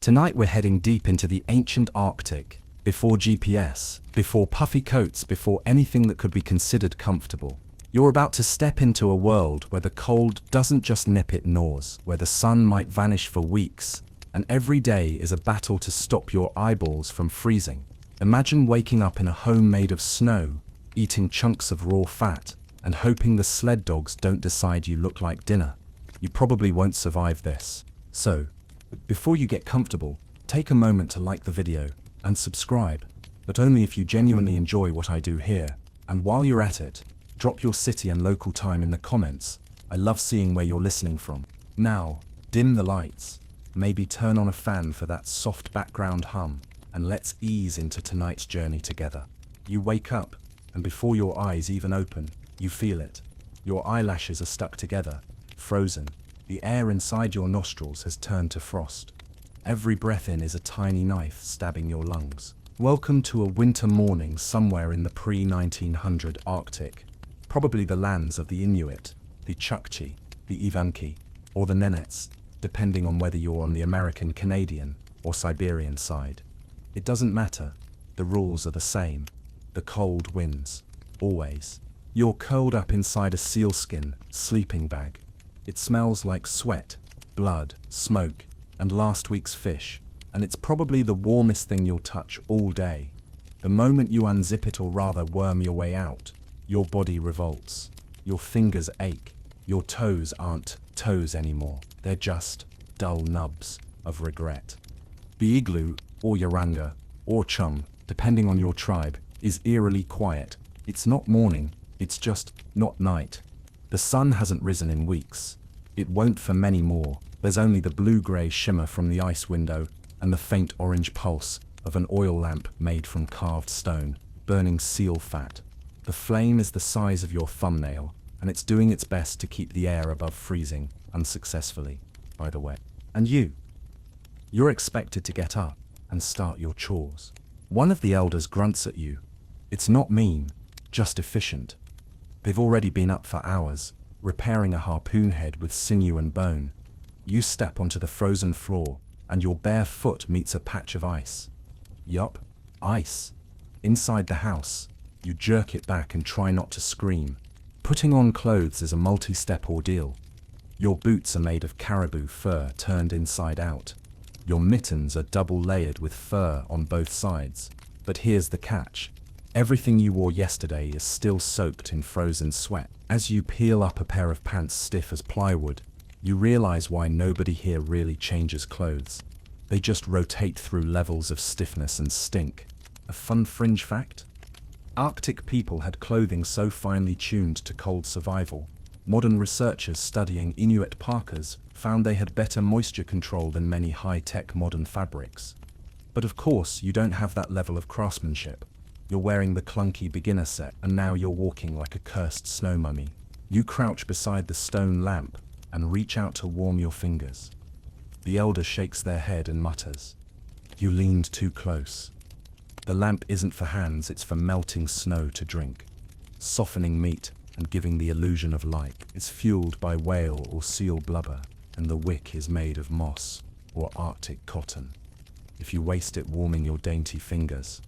Tonight we're heading deep into the ancient Arctic, before GPS, before puffy coats, before anything that could be considered comfortable. You're about to step into a world where the cold doesn't just nip, it gnaws, where the sun might vanish for weeks, and every day is a battle to stop your eyeballs from freezing. Imagine waking up in a home made of snow, eating chunks of raw fat, and hoping the sled dogs don't decide you look like dinner. You probably won't survive this. So, before you get comfortable, take a moment to like the video and subscribe, but only if you genuinely enjoy what I do here. And while you're at it, drop your city and local time in the comments. I love seeing where you're listening from. Now, dim the lights, maybe turn on a fan for that soft background hum, and let's ease into tonight's journey together. You wake up, and before your eyes even open, you feel it. Your eyelashes are stuck together, frozen. The air inside your nostrils has turned to frost. Every breath in is a tiny knife stabbing your lungs. Welcome to a winter morning somewhere in the pre-1900 Arctic. Probably the lands of the Inuit, the Chukchi, the Evenki, or the Nenets, depending on whether you're on the American, Canadian, or Siberian side. It doesn't matter. The rules are the same. The cold wins. Always. You're curled up inside a sealskin sleeping bag. It smells like sweat, blood, smoke, and last week's fish, and it's probably the warmest thing you'll touch all day. The moment you unzip it, or rather worm your way out, your body revolts. Your fingers ache. Your toes aren't toes anymore. They're just dull nubs of regret. The igloo, or Yaranga, or Chum, depending on your tribe, is eerily quiet. It's not morning, it's just not night. The sun hasn't risen in weeks. It won't for many more. There's only the blue-grey shimmer from the ice window and the faint orange pulse of an oil lamp made from carved stone, burning seal fat. The flame is the size of your thumbnail, and it's doing its best to keep the air above freezing, unsuccessfully, by the way. And you're expected to get up and start your chores. One of the elders grunts at you. It's not mean, just efficient. They've already been up for hours, repairing a harpoon head with sinew and bone. You step onto the frozen floor, and your bare foot meets a patch of ice. Yup, ice. Inside the house, you jerk it back and try not to scream. Putting on clothes is a multi-step ordeal. Your boots are made of caribou fur turned inside out. Your mittens are double-layered with fur on both sides. But here's the catch. Everything you wore yesterday is still soaked in frozen sweat. As you peel up a pair of pants stiff as plywood, you realize why nobody here really changes clothes. They just rotate through levels of stiffness and stink. A fun fringe fact? Arctic people had clothing so finely tuned to cold survival. Modern researchers studying Inuit parkas found they had better moisture control than many high-tech modern fabrics. But of course, you don't have that level of craftsmanship. You're wearing the clunky beginner set, and now you're walking like a cursed snow mummy. You crouch beside the stone lamp and reach out to warm your fingers. The elder shakes their head and mutters, "You leaned too close." The lamp isn't for hands, it's for melting snow to drink, softening meat and giving the illusion of light. It's fueled by whale or seal blubber, and the wick is made of moss or Arctic cotton. If you waste it warming your dainty fingers,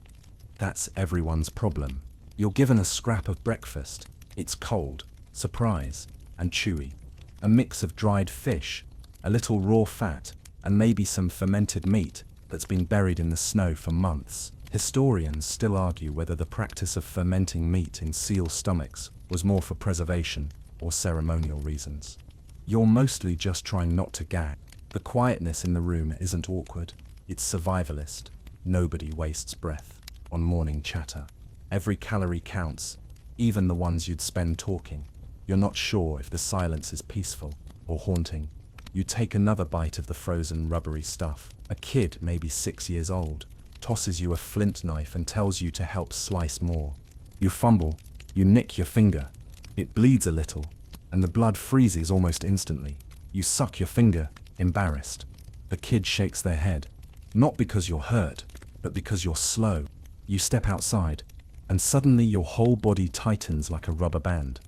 that's everyone's problem. You're given a scrap of breakfast. It's cold, surprise, and chewy. A mix of dried fish, a little raw fat, and maybe some fermented meat that's been buried in the snow for months. Historians still argue whether the practice of fermenting meat in seal stomachs was more for preservation or ceremonial reasons. You're mostly just trying not to gag. The quietness in the room isn't awkward. It's survivalist. Nobody wastes breath on morning chatter. Every calorie counts, even the ones you'd spend talking. You're not sure if the silence is peaceful or haunting. You take another bite of the frozen rubbery stuff. A kid, maybe 6 years old, tosses you a flint knife and tells you to help slice more. You fumble, you nick your finger. It bleeds a little, and the blood freezes almost instantly. You suck your finger, embarrassed. The kid shakes their head, not because you're hurt, but because you're slow. You step outside, and suddenly your whole body tightens like a rubber band.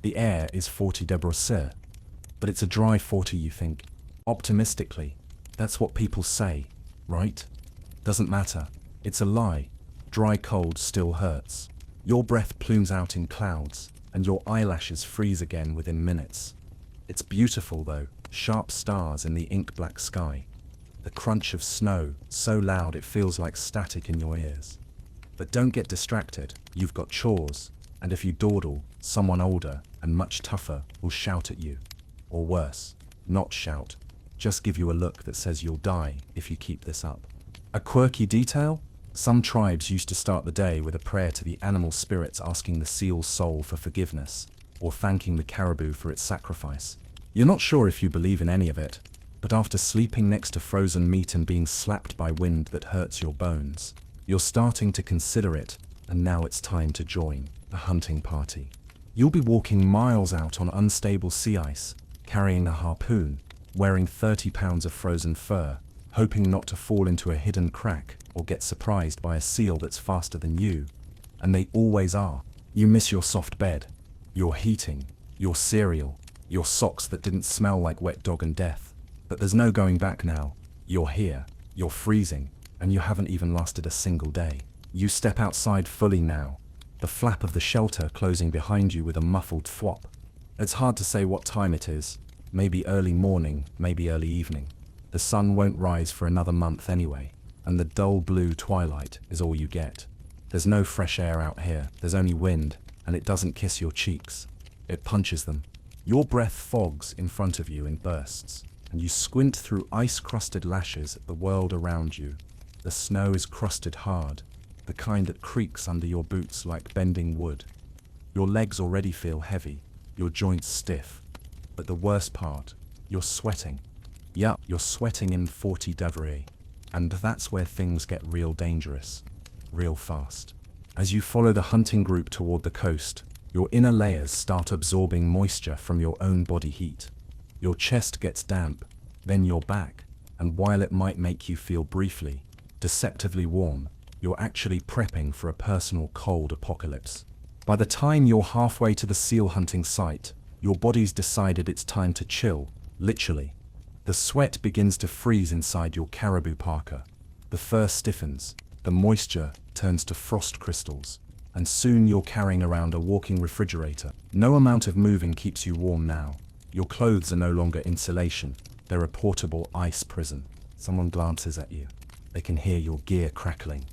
The air is 40 degrees, but it's a dry 40, you think. Optimistically, that's what people say. right? Doesn't matter. It's a lie. Dry cold still hurts. Your breath plumes out in clouds, and your eyelashes freeze again within minutes. It's beautiful though, sharp stars in the ink-black sky. The crunch of snow, so loud it feels like static in your ears. But don't get distracted, you've got chores, and if you dawdle, someone older and much tougher will shout at you. Or worse, not shout, just give you a look that says you'll die if you keep this up. A quirky detail? Some tribes used to start the day with a prayer to the animal spirits asking the seal's soul for forgiveness, or thanking the caribou for its sacrifice. You're not sure if you believe in any of it, but after sleeping next to frozen meat and being slapped by wind that hurts your bones, you're starting to consider it, and now it's time to join a hunting party. You'll be walking miles out on unstable sea ice, carrying a harpoon, wearing 30 pounds of frozen fur, hoping not to fall into a hidden crack or get surprised by a seal that's faster than you. And they always are. You miss your soft bed, your heating, your cereal, your socks that didn't smell like wet dog and death. But there's no going back now. You're here, you're freezing, and you haven't even lasted a single day. You step outside fully now, the flap of the shelter closing behind you with a muffled thwop. It's hard to say what time it is. Maybe early morning, maybe early evening. The sun won't rise for another month anyway, and the dull blue twilight is all you get. There's no fresh air out here, there's only wind, and it doesn't kiss your cheeks. It punches them. Your breath fogs in front of you in bursts, and you squint through ice-crusted lashes at the world around you. The snow is crusted hard, the kind that creaks under your boots like bending wood. Your legs already feel heavy, your joints stiff. But the worst part, you're sweating. Yup, you're sweating in 40 degrees. And that's where things get real dangerous, real fast. As you follow the hunting group toward the coast, your inner layers start absorbing moisture from your own body heat. Your chest gets damp, then your back, and while it might make you feel briefly, deceptively warm, you're actually prepping for a personal cold apocalypse. By the time you're halfway to the seal hunting site, your body's decided it's time to chill, literally. The sweat begins to freeze inside your caribou parka. The fur stiffens, the moisture turns to frost crystals, and soon you're carrying around a walking refrigerator. No amount of moving keeps you warm now. Your clothes are no longer insulation, they're a portable ice prison. Someone glances at you. They can hear your gear crackling.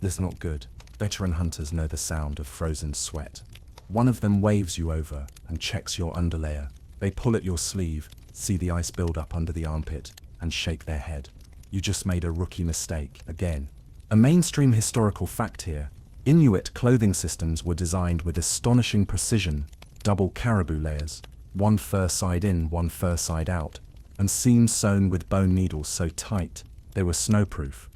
This is not good. Veteran hunters know the sound of frozen sweat. One of them waves you over and checks your underlayer. They pull at your sleeve, see the ice build up under the armpit, and shake their head. You just made a rookie mistake again. A mainstream historical fact here: Inuit clothing systems were designed with astonishing precision, double caribou layers, one fur side in, one fur side out, and seams sewn with bone needles so tight they were snowproof.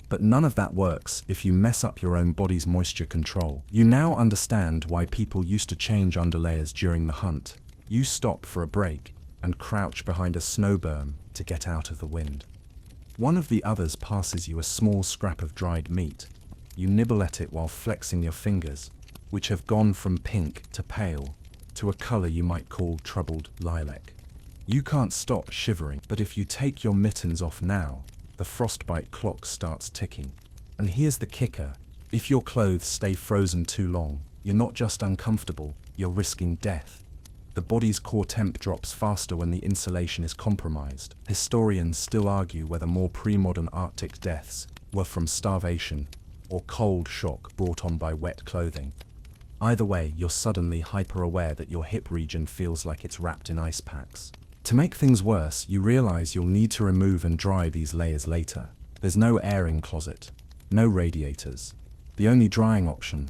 But none of that works if you mess up your own body's moisture control. You now understand why people used to change underlayers during the hunt. You stop for a break and crouch behind a snow berm to get out of the wind. One of the others passes you a small scrap of dried meat. You nibble at it while flexing your fingers, which have gone from pink to pale, to a color you might call troubled lilac. You can't stop shivering, but if you take your mittens off now, the frostbite clock starts ticking. And here's the kicker: if your clothes stay frozen too long, you're not just uncomfortable, you're risking death. The body's core temp drops faster when the insulation is compromised. Historians still argue whether more pre-modern Arctic deaths were from starvation or cold shock brought on by wet clothing. Either way, you're suddenly hyper-aware that your hip region feels like it's wrapped in ice packs. To make things worse, you realize you'll need to remove and dry these layers later. There's no airing closet, no radiators. The only drying option: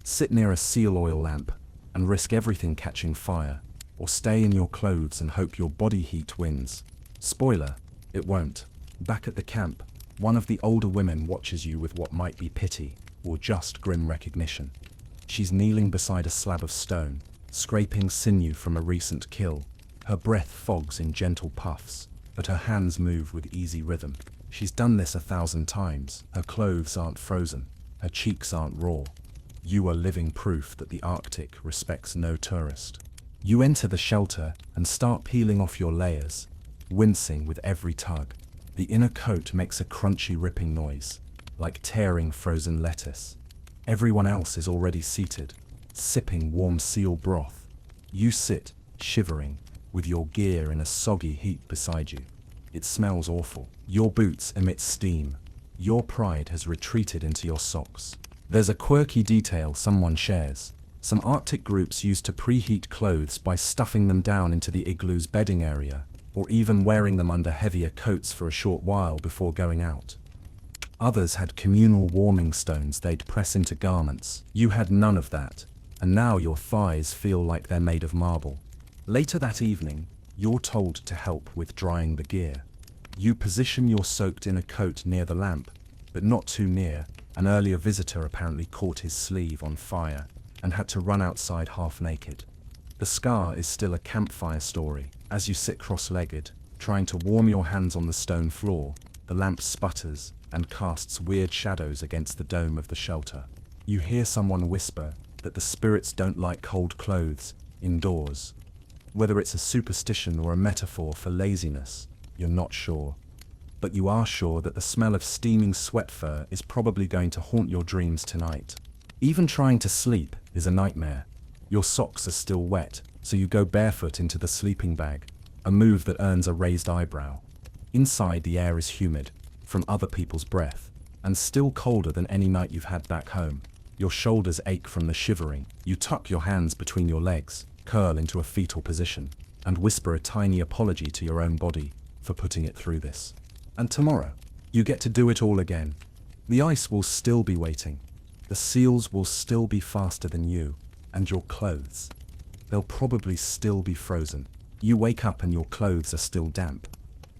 sit near a seal oil lamp and risk everything catching fire, or stay in your clothes and hope your body heat wins. Spoiler, it won't. Back at the camp, one of the older women watches you with what might be pity, or just grim recognition. She's kneeling beside a slab of stone, scraping sinew from a recent kill. Her breath fogs in gentle puffs, but her hands move with easy rhythm. She's done this 1,000 times. Her clothes aren't frozen, her cheeks aren't raw. You are living proof that the Arctic respects no tourist. You enter the shelter and start peeling off your layers, wincing with every tug. The inner coat makes a crunchy ripping noise, like tearing frozen lettuce. Everyone else is already seated, sipping warm seal broth. You sit, shivering, with your gear in a soggy heap beside you. It smells awful. Your boots emit steam. Your pride has retreated into your socks. There's a quirky detail someone shares. Some Arctic groups used to preheat clothes by stuffing them down into the igloo's bedding area, or even wearing them under heavier coats for a short while before going out. Others had communal warming stones they'd press into garments. You had none of that, and now your thighs feel like they're made of marble. Later that evening, you're told to help with drying the gear. You position your soaked inner coat near the lamp, but not too near. An earlier visitor apparently caught his sleeve on fire and had to run outside half naked. The scar is still a campfire story. As you sit cross-legged, trying to warm your hands on the stone floor, the lamp sputters and casts weird shadows against the dome of the shelter. You hear someone whisper that the spirits don't like cold clothes indoors. Whether it's a superstition or a metaphor for laziness, you're not sure. But you are sure that the smell of steaming sweat fur is probably going to haunt your dreams tonight. Even trying to sleep is a nightmare. Your socks are still wet, so you go barefoot into the sleeping bag, a move that earns a raised eyebrow. Inside, the air is humid, from other people's breath, and still colder than any night you've had back home. Your shoulders ache from the shivering. You tuck your hands between your legs, curl into a fetal position, and whisper a tiny apology to your own body for putting it through this. And tomorrow, you get to do it all again. The ice will still be waiting. The seals will still be faster than you, and your clothes. They'll probably still be frozen. You wake up and your clothes are still damp.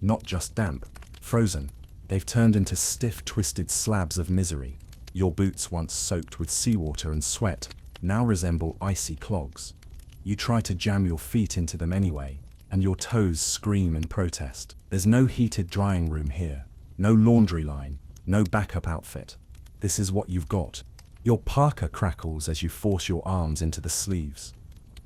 Not just damp, frozen. They've turned into stiff, twisted slabs of misery. Your boots, once soaked with seawater and sweat, now resemble icy clogs. You try to jam your feet into them anyway, and your toes scream in protest. There's no heated drying room here, no laundry line, no backup outfit. This is what you've got. Your parka crackles as you force your arms into the sleeves.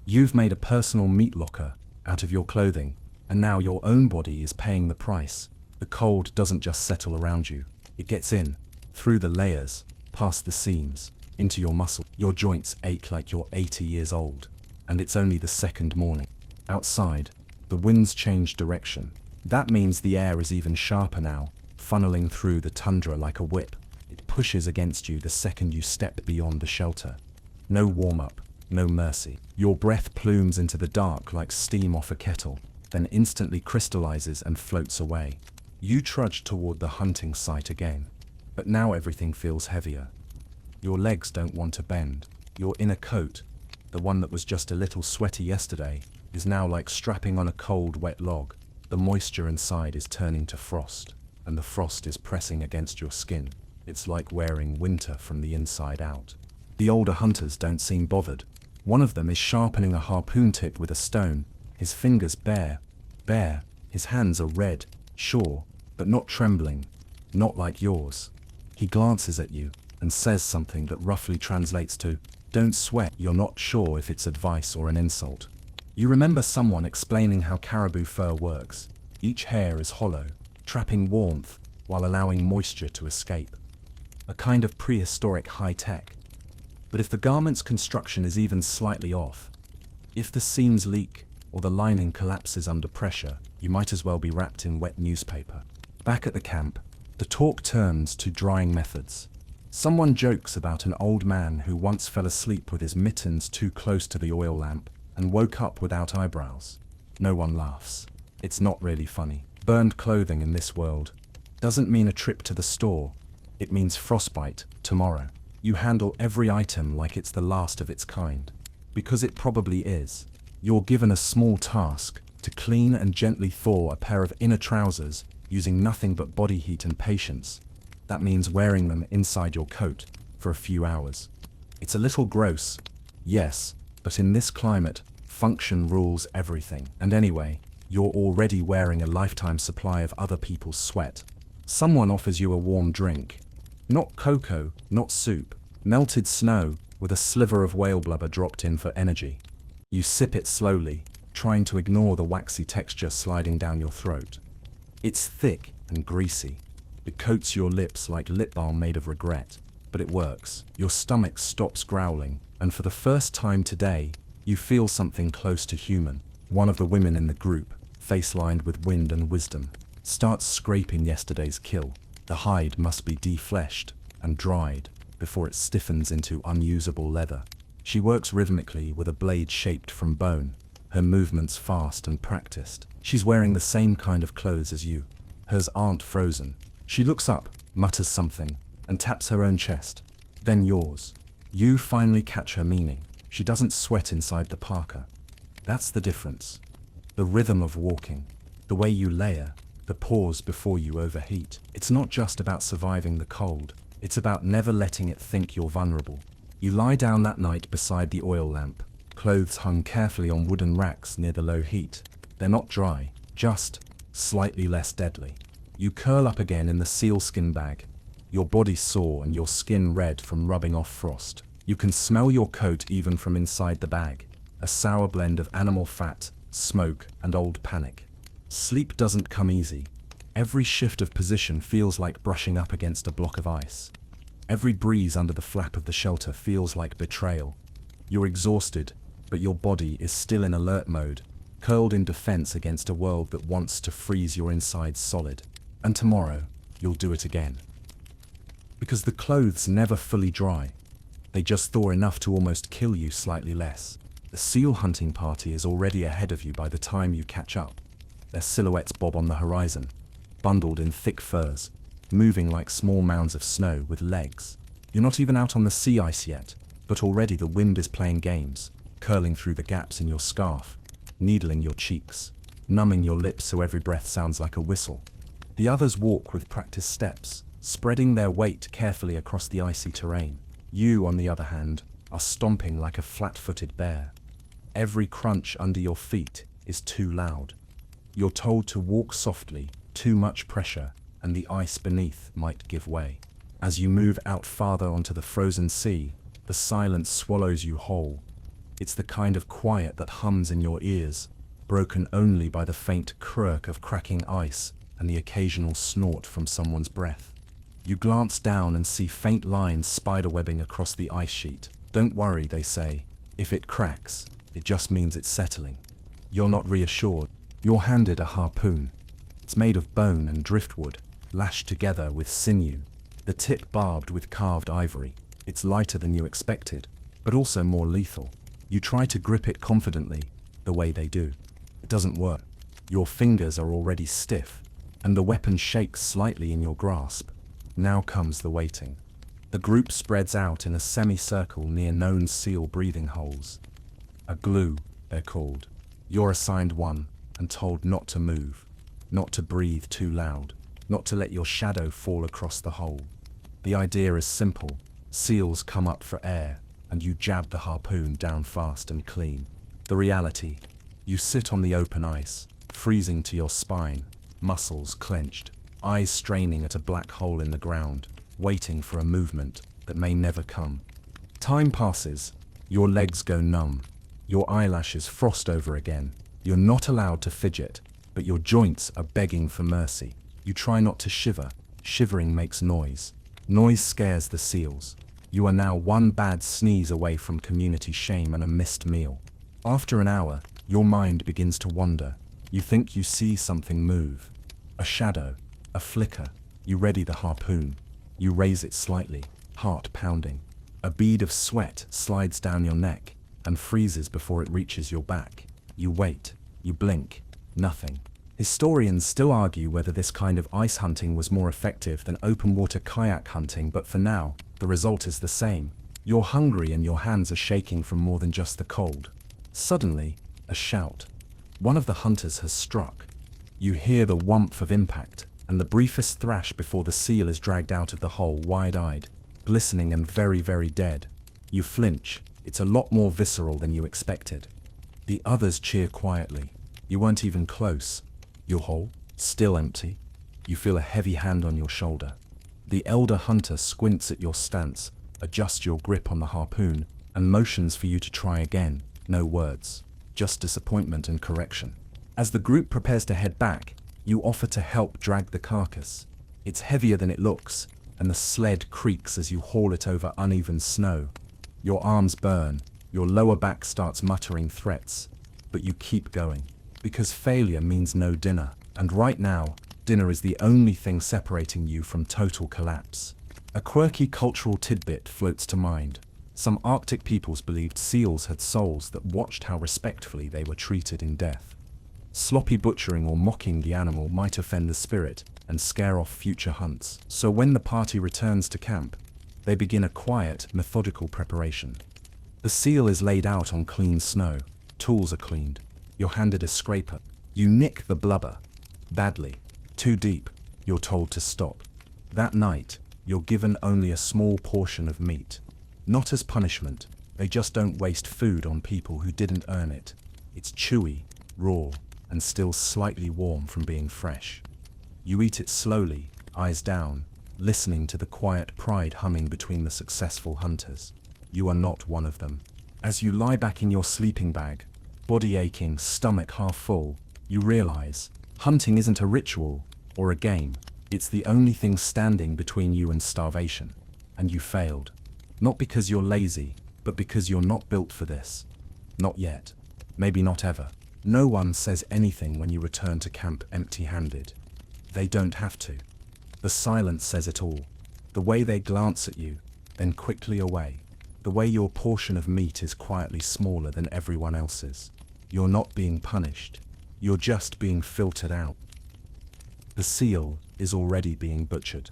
You've made a personal meat locker out of your clothing, and now your own body is paying the price. The cold doesn't just settle around you, it gets in, through the layers, past the seams, into your muscle. Your joints ache like you're 80 years old, and it's only the second morning. Outside, the winds change direction. That means the air is even sharper now, funneling through the tundra like a whip. It pushes against you the second you step beyond the shelter. No warm-up, no mercy. Your breath plumes into the dark like steam off a kettle, then instantly crystallizes and floats away. You trudge toward the hunting site again, but now everything feels heavier. Your legs don't want to bend. Your inner coat, the one that was just a little sweaty yesterday, is now like strapping on a cold, wet log. The moisture inside is turning to frost, and the frost is pressing against your skin. It's like wearing winter from the inside out. The older hunters don't seem bothered. One of them is sharpening a harpoon tip with a stone, his fingers bare. His hands are red, sure, but not trembling, not like yours. He glances at you and says something that roughly translates to, "Don't sweat." You're not sure if it's advice or an insult. You remember someone explaining how caribou fur works. Each hair is hollow, trapping warmth while allowing moisture to escape. A kind of prehistoric high-tech. But if the garment's construction is even slightly off, if the seams leak or the lining collapses under pressure, you might as well be wrapped in wet newspaper. Back at the camp, the talk turns to drying methods. Someone jokes about an old man who once fell asleep with his mittens too close to the oil lamp and woke up without eyebrows. No one laughs. It's not really funny. Burned clothing in this world doesn't mean a trip to the store. It means frostbite tomorrow. You handle every item like it's the last of its kind. Because it probably is. You're given a small task to clean and gently thaw a pair of inner trousers using nothing but body heat and patience. That means wearing them inside your coat for a few hours. It's a little gross, yes, but in this climate, function rules everything. And anyway, you're already wearing a lifetime supply of other people's sweat. Someone offers you a warm drink. Not cocoa, not soup, melted snow with a sliver of whale blubber dropped in for energy. You sip it slowly, trying to ignore the waxy texture sliding down your throat. It's thick, and greasy. It coats your lips like lip balm made of regret, but it works. Your stomach stops growling, and for the first time today, you feel something close to human. One of the women in the group, face lined with wind and wisdom, starts scraping yesterday's kill. The hide must be defleshed and dried before it stiffens into unusable leather. She works rhythmically with a blade shaped from bone, her movements fast and practiced. She's wearing the same kind of clothes as you. Hers aren't frozen. She looks up, mutters something, and taps her own chest. Then yours. You finally catch her meaning. She doesn't sweat inside the parka. That's the difference. The rhythm of walking, the way you layer, the pause before you overheat. It's not just about surviving the cold. It's about never letting it think you're vulnerable. You lie down that night beside the oil lamp, clothes hung carefully on wooden racks near the low heat. They're not dry, just slightly less deadly. You curl up again in the sealskin bag, your body sore and your skin red from rubbing off frost. You can smell your coat even from inside the bag, a sour blend of animal fat, smoke, and old panic. Sleep doesn't come easy. Every shift of position feels like brushing up against a block of ice. Every breeze under the flap of the shelter feels like betrayal. You're exhausted, but your body is still in alert mode, curled in defense against a world that wants to freeze your insides solid. And tomorrow, you'll do it again. Because the clothes never fully dry. They just thaw enough to almost kill you slightly less. The seal hunting party is already ahead of you by the time you catch up. Their silhouettes bob on the horizon, bundled in thick furs, moving like small mounds of snow with legs. You're not even out on the sea ice yet, but already the wind is playing games, curling through the gaps in your scarf, needling your cheeks, numbing your lips so every breath sounds like a whistle. The others walk with practiced steps, spreading their weight carefully across the icy terrain. You, on the other hand, are stomping like a flat-footed bear. Every crunch under your feet is too loud. You're told to walk softly, too much pressure, and the ice beneath might give way. As you move out farther onto the frozen sea, the silence swallows you whole. It's the kind of quiet that hums in your ears, broken only by the faint croak of cracking ice and the occasional snort from someone's breath. You glance down and see faint lines spiderwebbing across the ice sheet. Don't worry, they say. If it cracks, it just means it's settling. You're not reassured. You're handed a harpoon. It's made of bone and driftwood, lashed together with sinew, the tip barbed with carved ivory. It's lighter than you expected, but also more lethal. You try to grip it confidently, the way they do. It doesn't work. Your fingers are already stiff, and the weapon shakes slightly in your grasp. Now comes the waiting. The group spreads out in a semicircle near known seal breathing holes. A glue, they're called. You're assigned one, and told not to move, not to breathe too loud, not to let your shadow fall across the hole. The idea is simple. Seals come up for air, and you jab the harpoon down fast and clean. The reality: you sit on the open ice, freezing to your spine, muscles clenched, eyes straining at a black hole in the ground, waiting for a movement that may never come. Time passes. Your legs go numb. Your eyelashes frost over again. You're not allowed to fidget, but your joints are begging for mercy. You try not to shiver. Shivering makes noise. Noise scares the seals. You are now one bad sneeze away from community shame and a missed meal. After an hour, your mind begins to wander. You think you see something move. A shadow, a flicker. You ready the harpoon. You raise it slightly, heart pounding. A bead of sweat slides down your neck and freezes before it reaches your back. You wait. You blink. Nothing. Historians still argue whether this kind of ice hunting was more effective than open water kayak hunting, but for now, the result is the same. You're hungry and your hands are shaking from more than just the cold. Suddenly, a shout. One of the hunters has struck. You hear the whumph of impact, and the briefest thrash before the seal is dragged out of the hole wide-eyed, glistening and very, very dead. You flinch. It's a lot more visceral than you expected. The others cheer quietly. You weren't even close. Your hole, still empty. You feel a heavy hand on your shoulder. The elder hunter squints at your stance, adjusts your grip on the harpoon, and motions for you to try again. No words, just disappointment and correction. As the group prepares to head back, You offer to help drag the carcass. It's heavier than it looks, and the sled creaks as you haul it over uneven snow. Your arms burn, your lower back starts muttering threats, but you keep going. Because failure means no dinner, and right now, dinner is the only thing separating you from total collapse. A quirky cultural tidbit floats to mind. Some Arctic peoples believed seals had souls that watched how respectfully they were treated in death. Sloppy butchering or mocking the animal might offend the spirit and scare off future hunts. So when the party returns to camp, they begin a quiet, methodical preparation. The seal is laid out on clean snow, tools are cleaned, you're handed a scraper. You nick the blubber. Badly. Too deep, you're told to stop. That night, you're given only a small portion of meat. Not as punishment, they just don't waste food on people who didn't earn it. It's chewy, raw, and still slightly warm from being fresh. You eat it slowly, eyes down, listening to the quiet pride humming between the successful hunters. You are not one of them. As you lie back in your sleeping bag, body aching, stomach half full, you realize hunting isn't a ritual or a game. It's the only thing standing between you and starvation. And you failed. Not because you're lazy, but because you're not built for this. Not yet. Maybe not ever. No one says anything when you return to camp empty-handed. They don't have to. The silence says it all. The way they glance at you, then quickly away. The way your portion of meat is quietly smaller than everyone else's. You're not being punished. You're just being filtered out. The seal is already being butchered.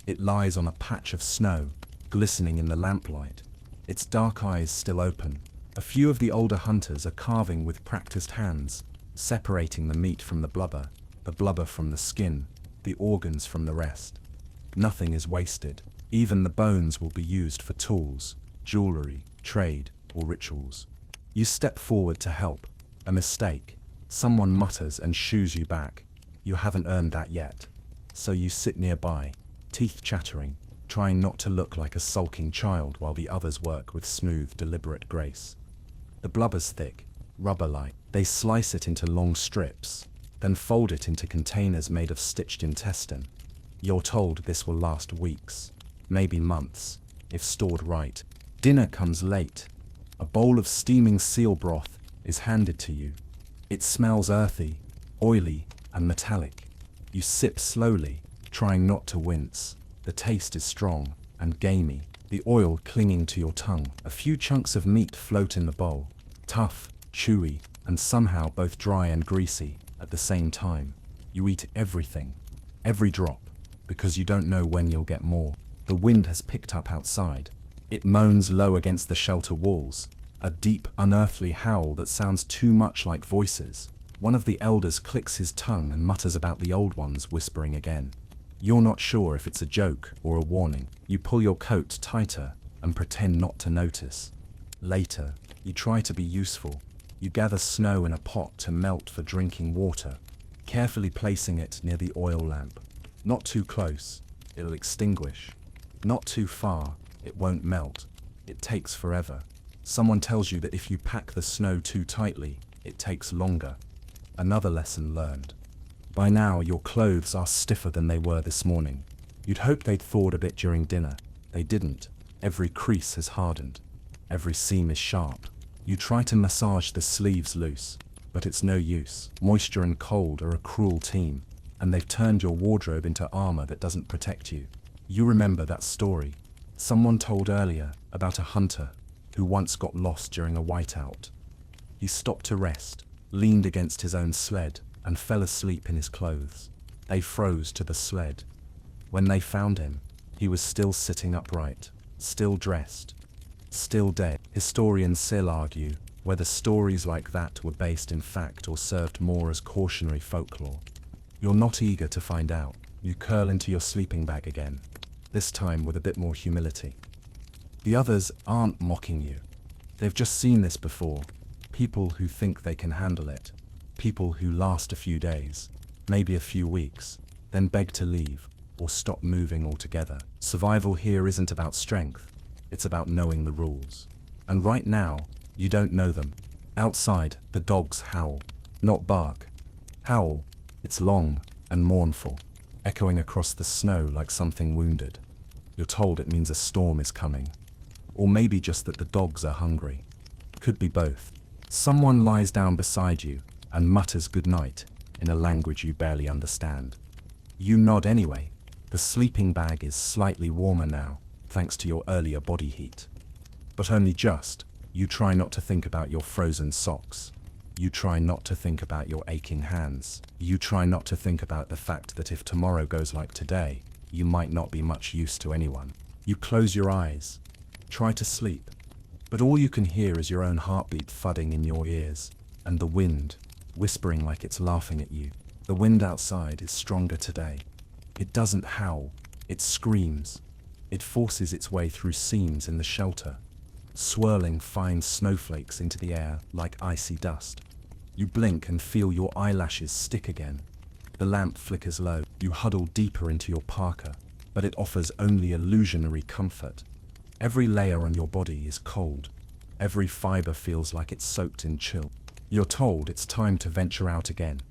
It lies on a patch of snow, glistening in the lamplight, its dark eyes still open. A few of the older hunters are carving with practiced hands, separating the meat from the blubber from the skin, the organs from the rest. Nothing is wasted. Even the bones will be used for tools, jewelry, trade, or rituals. You step forward to help. A mistake. Someone mutters and shoos you back. You haven't earned that yet. So you sit nearby, teeth chattering, trying not to look like a sulking child while the others work with smooth, deliberate grace. The blubber's thick, rubber-like. They slice it into long strips, then fold it into containers made of stitched intestine. You're told this will last weeks, maybe months, if stored right. Dinner comes late. A bowl of steaming seal broth is handed to you. It smells earthy, oily, and metallic. You sip slowly, trying not to wince. The taste is strong and gamey, the oil clinging to your tongue. A few chunks of meat float in the bowl, tough, chewy, and somehow both dry and greasy at the same time. You eat everything, every drop, because you don't know when you'll get more. The wind has picked up outside. It moans low against the shelter walls, a deep, unearthly howl that sounds too much like voices. One of the elders clicks his tongue and mutters about the old ones whispering again. You're not sure if it's a joke or a warning. You pull your coat tighter and pretend not to notice. Later, you try to be useful. You gather snow in a pot to melt for drinking water, carefully placing it near the oil lamp. Not too close, it'll extinguish. Not too far, it won't melt. It takes forever. Someone tells you that if you pack the snow too tightly, it takes longer. Another lesson learned. By now, your clothes are stiffer than they were this morning. You'd hoped they'd thawed a bit during dinner. They didn't. Every crease has hardened. Every seam is sharp. You try to massage the sleeves loose, but it's no use. Moisture and cold are a cruel team, and they've turned your wardrobe into armor that doesn't protect you. You remember that story someone told earlier about a hunter who once got lost during a whiteout. He stopped to rest, leaned against his own sled, and fell asleep in his clothes. They froze to the sled. When they found him, he was still sitting upright, still dressed, still dead. Historians still argue whether stories like that were based in fact or served more as cautionary folklore. You're not eager to find out. You curl into your sleeping bag again, this time with a bit more humility. The others aren't mocking you. They've just seen this before. People who think they can handle it. People who last a few days, maybe a few weeks, then beg to leave or stop moving altogether. Survival here isn't about strength. It's about knowing the rules. And right now, you don't know them. Outside, the dogs howl. Not bark. Howl. It's long, and mournful, echoing across the snow like something wounded. You're told it means a storm is coming. Or maybe just that the dogs are hungry. Could be both. Someone lies down beside you and mutters goodnight in a language you barely understand. You nod anyway. The sleeping bag is slightly warmer now, thanks to your earlier body heat. But only just. You try not to think about your frozen socks. You try not to think about your aching hands. You try not to think about the fact that if tomorrow goes like today, you might not be much use to anyone. You close your eyes, try to sleep, but all you can hear is your own heartbeat thudding in your ears, and the wind, whispering like it's laughing at you. The wind outside is stronger today. It doesn't howl, it screams. It forces its way through seams in the shelter, swirling fine snowflakes into the air like icy dust. You blink and feel your eyelashes stick again. The lamp flickers low. You huddle deeper into your parka, but it offers only illusionary comfort. Every layer on your body is cold. Every fiber feels like it's soaked in chill. You're told it's time to venture out again.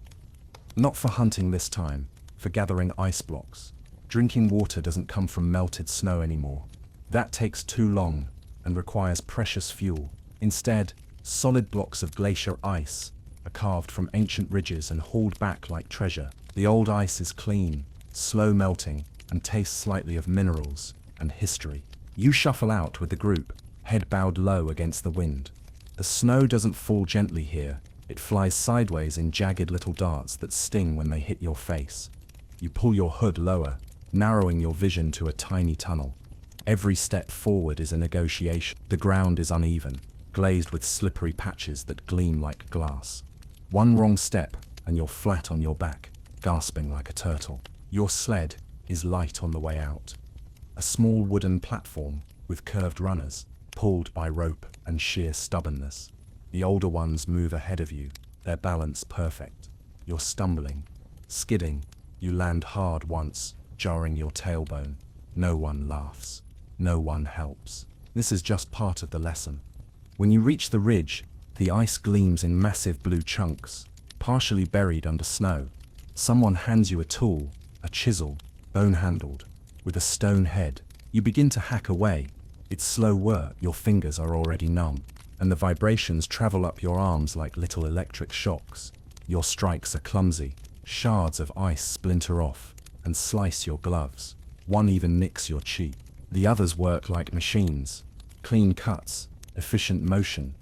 Not for hunting this time, for gathering ice blocks. Drinking water doesn't come from melted snow anymore. That takes too long and requires precious fuel. Instead, solid blocks of glacier ice are carved from ancient ridges and hauled back like treasure. The old ice is clean, slow melting, and tastes slightly of minerals and history. You shuffle out with the group, head bowed low against the wind. The snow doesn't fall gently here. It flies sideways in jagged little darts that sting when they hit your face. You pull your hood lower, narrowing your vision to a tiny tunnel. Every step forward is a negotiation. The ground is uneven, glazed with slippery patches that gleam like glass. One wrong step, and you're flat on your back, gasping like a turtle. Your sled is light on the way out. A small wooden platform with curved runners, pulled by rope and sheer stubbornness. The older ones move ahead of you, their balance perfect. You're stumbling, skidding. You land hard once, jarring your tailbone. No one laughs. No one helps. This is just part of the lesson. When you reach the ridge, the ice gleams in massive blue chunks, partially buried under snow. Someone hands you a tool, a chisel, bone-handled, with a stone head. You begin to hack away. It's slow work. Your fingers are already numb, and the vibrations travel up your arms like little electric shocks. Your strikes are clumsy. Shards of ice splinter off and slice your gloves. One even nicks your cheek. The others work like machines. Clean cuts, efficient motion.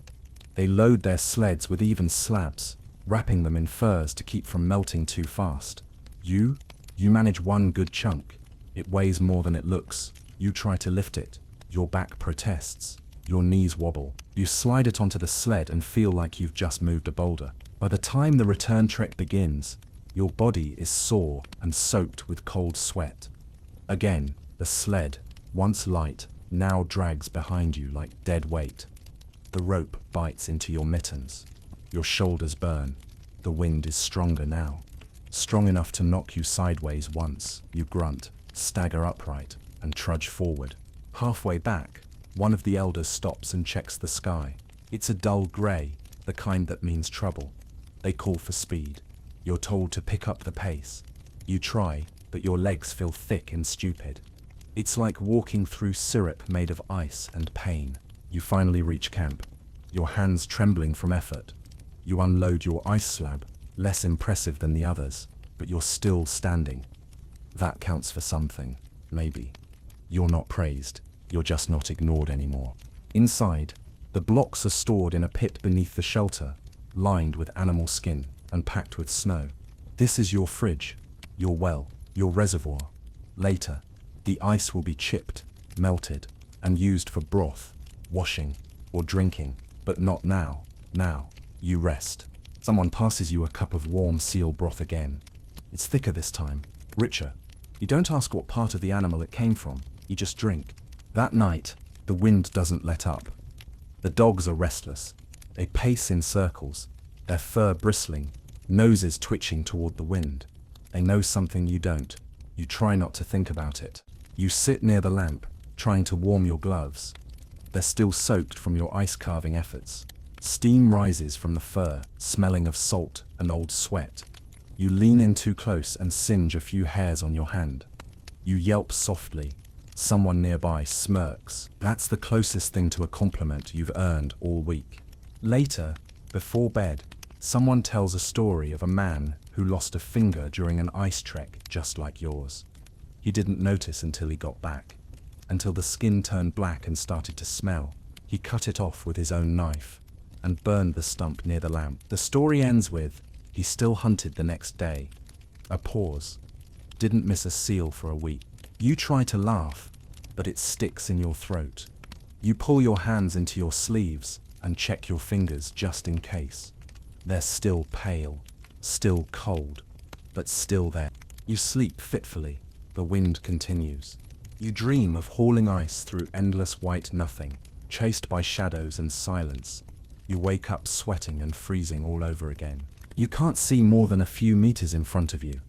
They load their sleds with even slabs, wrapping them in furs to keep from melting too fast. You manage one good chunk. It weighs more than it looks. You try to lift it. Your back protests. Your knees wobble. You slide it onto the sled and feel like you've just moved a boulder. By the time the return trek begins, your body is sore and soaked with cold sweat. Again, the sled, once light, now drags behind you like dead weight. The rope bites into your mittens. Your shoulders burn. The wind is stronger now. Strong enough to knock you sideways once. You grunt, stagger upright, and trudge forward. Halfway back, one of the elders stops and checks the sky. It's a dull grey, the kind that means trouble. They call for speed. You're told to pick up the pace. You try, but your legs feel thick and stupid. It's like walking through syrup made of ice and pain. You finally reach camp, your hands trembling from effort. You unload your ice slab, less impressive than the others, but you're still standing. That counts for something, maybe. You're not praised, you're just not ignored anymore. Inside, the blocks are stored in a pit beneath the shelter, lined with animal skin and packed with snow. This is your fridge, your well, your reservoir. Later, the ice will be chipped, melted, and used for broth, washing, or drinking, but not now. Now, you rest. Someone passes you a cup of warm seal broth again. It's thicker this time, richer. You don't ask what part of the animal it came from, you just drink. That night, the wind doesn't let up. The dogs are restless. They pace in circles, their fur bristling, noses twitching toward the wind. They know something you don't. You try not to think about it. You sit near the lamp, trying to warm your gloves. They're still soaked from your ice-carving efforts. Steam rises from the fur, smelling of salt and old sweat. You lean in too close and singe a few hairs on your hand. You yelp softly. Someone nearby smirks. That's the closest thing to a compliment you've earned all week. Later, before bed, someone tells a story of a man who lost a finger during an ice trek just like yours. He didn't notice until he got back. Until the skin turned black and started to smell. He cut it off with his own knife and burned the stump near the lamp. The story ends with, he still hunted the next day. A pause. Didn't miss a seal for a week. You try to laugh, but it sticks in your throat. You pull your hands into your sleeves and check your fingers just in case. They're still pale, still cold, but still there. You sleep fitfully. The wind continues. You dream of hauling ice through endless white nothing, chased by shadows and silence. You wake up sweating and freezing all over again. You can't see more than a few meters in front of you.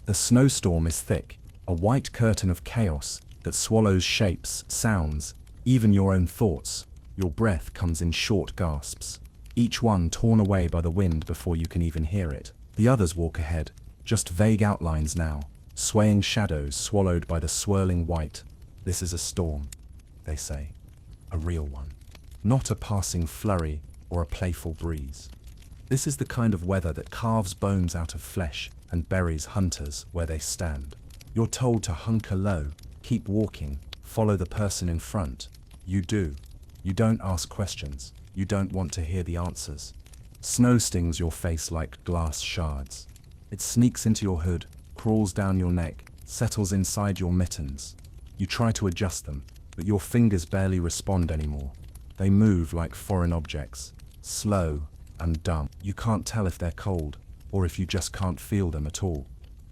The snowstorm is thick, a white curtain of chaos that swallows shapes, sounds, even your own thoughts. Your breath comes in short gasps, each one torn away by the wind before you can even hear it. The others walk ahead, just vague outlines now, swaying shadows swallowed by the swirling white. This is a storm, they say. A real one. Not a passing flurry or a playful breeze. This is the kind of weather that carves bones out of flesh and buries hunters where they stand. You're told to hunker low, keep walking, follow the person in front. You do. You don't ask questions. You don't want to hear the answers. Snow stings your face like glass shards. It sneaks into your hood, crawls down your neck, settles inside your mittens. You try to adjust them, but your fingers barely respond anymore. They move like foreign objects, slow and dumb. You can't tell if they're cold, or if you just can't feel them at all.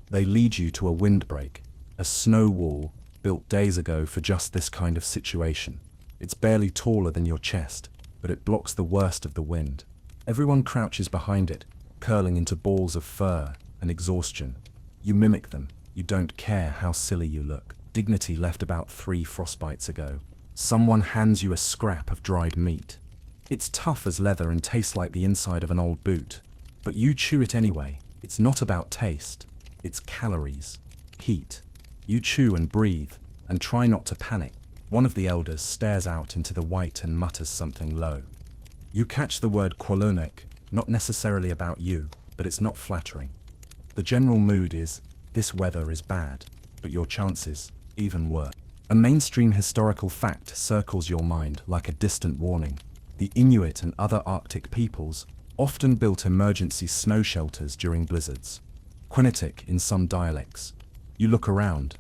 They lead you to a windbreak, a snow wall built days ago for just this kind of situation. It's barely taller than your chest, but it blocks the worst of the wind. Everyone crouches behind it, curling into balls of fur and exhaustion. You mimic them. You don't care how silly you look. Dignity left about 3 frostbites ago. Someone hands you a scrap of dried meat. It's tough as leather and tastes like the inside of an old boot. But you chew it anyway. It's not about taste. It's calories. Heat. You chew and breathe, and try not to panic. One of the elders stares out into the white and mutters something low. You catch the word qualonek, not necessarily about you, but it's not flattering. The general mood is, this weather is bad, but your chances, even worse. A mainstream historical fact circles your mind like a distant warning. The Inuit and other Arctic peoples often built emergency snow shelters during blizzards. Quinatic in some dialects. You look around.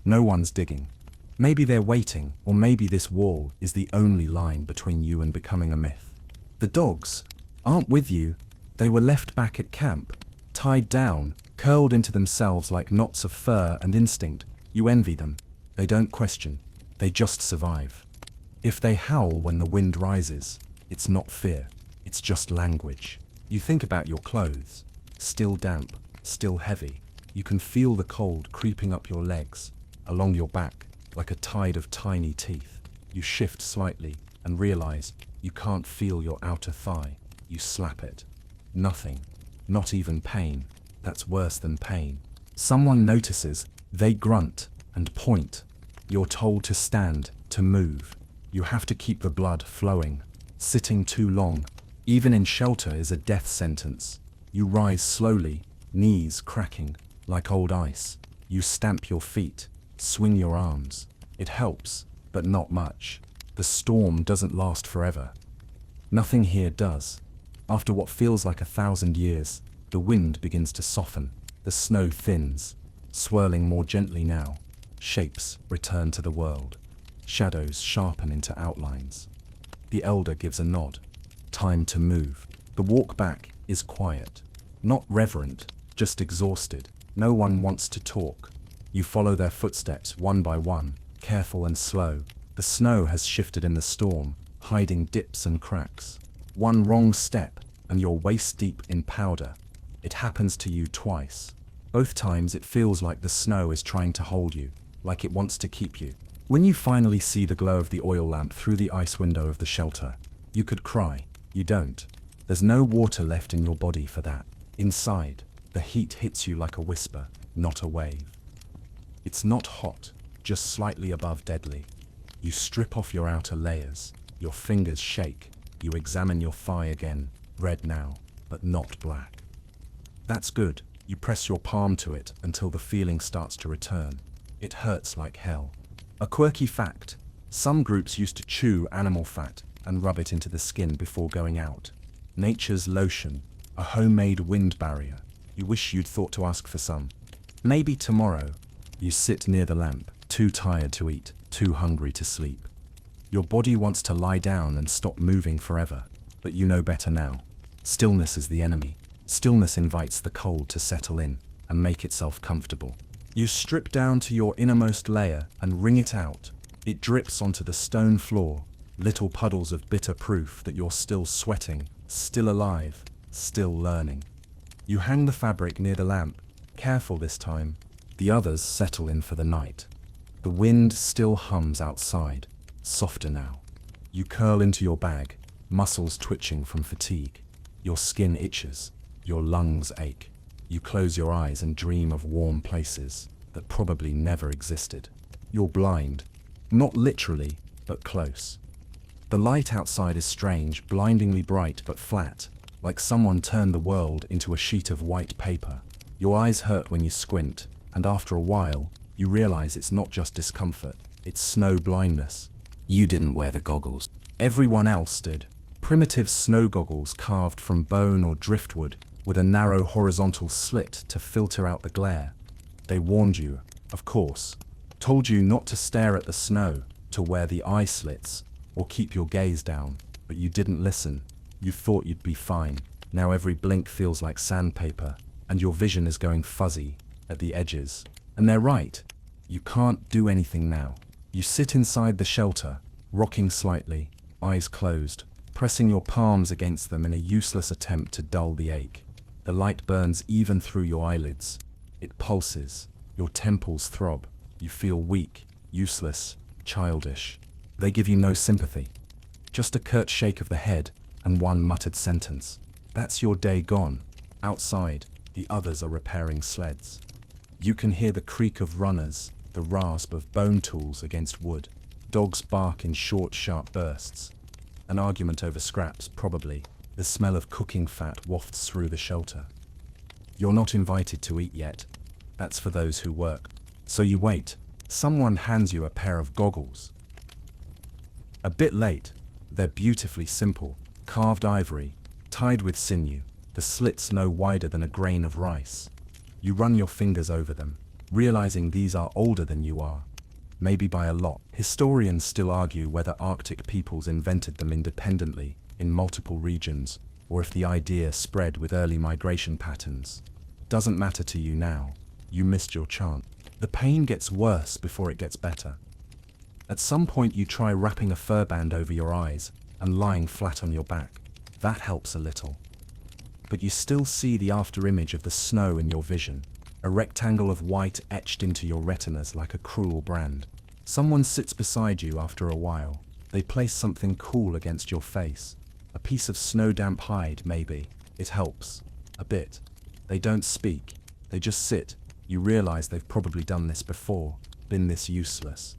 No one's digging. Maybe they're waiting, or maybe this wall is the only line between you and becoming a myth. The dogs aren't with you. They were left back at camp, tied down, curled into themselves like knots of fur and instinct. You envy them. They don't question. They just survive. If they howl when the wind rises, it's not fear. It's just language. You think about your clothes. Still damp, still heavy. You can feel the cold creeping up your legs, along your back, like a tide of tiny teeth. You shift slightly and realize you can't feel your outer thigh. You slap it. Nothing. Not even pain. That's worse than pain. Someone notices. They grunt and point. You're told to stand, to move. You have to keep the blood flowing. Sitting too long, even in shelter, is a death sentence. You rise slowly, knees cracking, like old ice. You stamp your feet, swing your arms. It helps, but not much. The storm doesn't last forever. Nothing here does. After what feels like 1,000 years, the wind begins to soften. The snow thins, swirling more gently now. Shapes return to the world. Shadows sharpen into outlines. The elder gives a nod. Time to move. The walk back is quiet. Not reverent, just exhausted. No one wants to talk. You follow their footsteps one by one, careful and slow. The snow has shifted in the storm, hiding dips and cracks. One wrong step, and you're waist deep in powder. It happens to you twice. Both times it feels like the snow is trying to hold you, like it wants to keep you. When you finally see the glow of the oil lamp through the ice window of the shelter, you could cry. You don't. There's no water left in your body for that. Inside, The heat hits you like a whisper, not a wave. It's not hot, just slightly above deadly. You strip off your outer layers, your fingers shake, you examine your thigh again, red now, but not black. That's good. You press your palm to it until the feeling starts to return. It hurts like hell. A quirky fact: some groups used to chew animal fat and rub it into the skin before going out. Nature's lotion, a homemade wind barrier. You wish you'd thought to ask for some. Maybe tomorrow. You sit near the lamp, too tired to eat, too hungry to sleep. Your body wants to lie down and stop moving forever, but you know better now. Stillness is the enemy. Stillness invites the cold to settle in and make itself comfortable. You strip down to your innermost layer and wring it out. It drips onto the stone floor, little puddles of bitter proof that you're still sweating, still alive, still learning. You hang the fabric near the lamp, careful this time. The others settle in for the night. The wind still hums outside, softer now. You curl into your bag, muscles twitching from fatigue. Your skin itches. Your lungs ache. You close your eyes and dream of warm places that probably never existed. You're blind. Not literally, but close. The light outside is strange, blindingly bright but flat, like someone turned the world into a sheet of white paper. Your eyes hurt when you squint, and after a while, you realize it's not just discomfort, it's snow blindness. You didn't wear the goggles. Everyone else did. Primitive snow goggles carved from bone or driftwood, with a narrow horizontal slit to filter out the glare. They warned you, of course, told you not to stare at the snow, to wear the eye slits, or keep your gaze down, but you didn't listen. You thought you'd be fine. Now every blink feels like sandpaper, and your vision is going fuzzy at the edges. And they're right. You can't do anything now. You sit inside the shelter, rocking slightly, eyes closed, pressing your palms against them in a useless attempt to dull the ache. The light burns even through your eyelids. It pulses. Your temples throb. You feel weak, useless, childish. They give you no sympathy. Just a curt shake of the head and one muttered sentence. That's your day gone. Outside, the others are repairing sleds. You can hear the creak of runners, the rasp of bone tools against wood. Dogs bark in short, sharp bursts. An argument over scraps, probably. The smell of cooking fat wafts through the shelter. You're not invited to eat yet. That's for those who work. So you wait. Someone hands you a pair of goggles. A bit late. They're beautifully simple, carved ivory, tied with sinew, the slits no wider than a grain of rice. You run your fingers over them, realizing these are older than you are. Maybe by a lot. Historians still argue whether Arctic peoples invented them independently, in multiple regions, or if the idea spread with early migration patterns. Doesn't matter to you now. You missed your chance. The pain gets worse before it gets better. At some point you try wrapping a fur band over your eyes and lying flat on your back. That helps a little. But you still see the afterimage of the snow in your vision, a rectangle of white etched into your retinas like a cruel brand. Someone sits beside you after a while. They place something cool against your face. A piece of snow-damp hide, maybe. It helps. A bit. They don't speak. They just sit. You realize they've probably done this before, been this useless.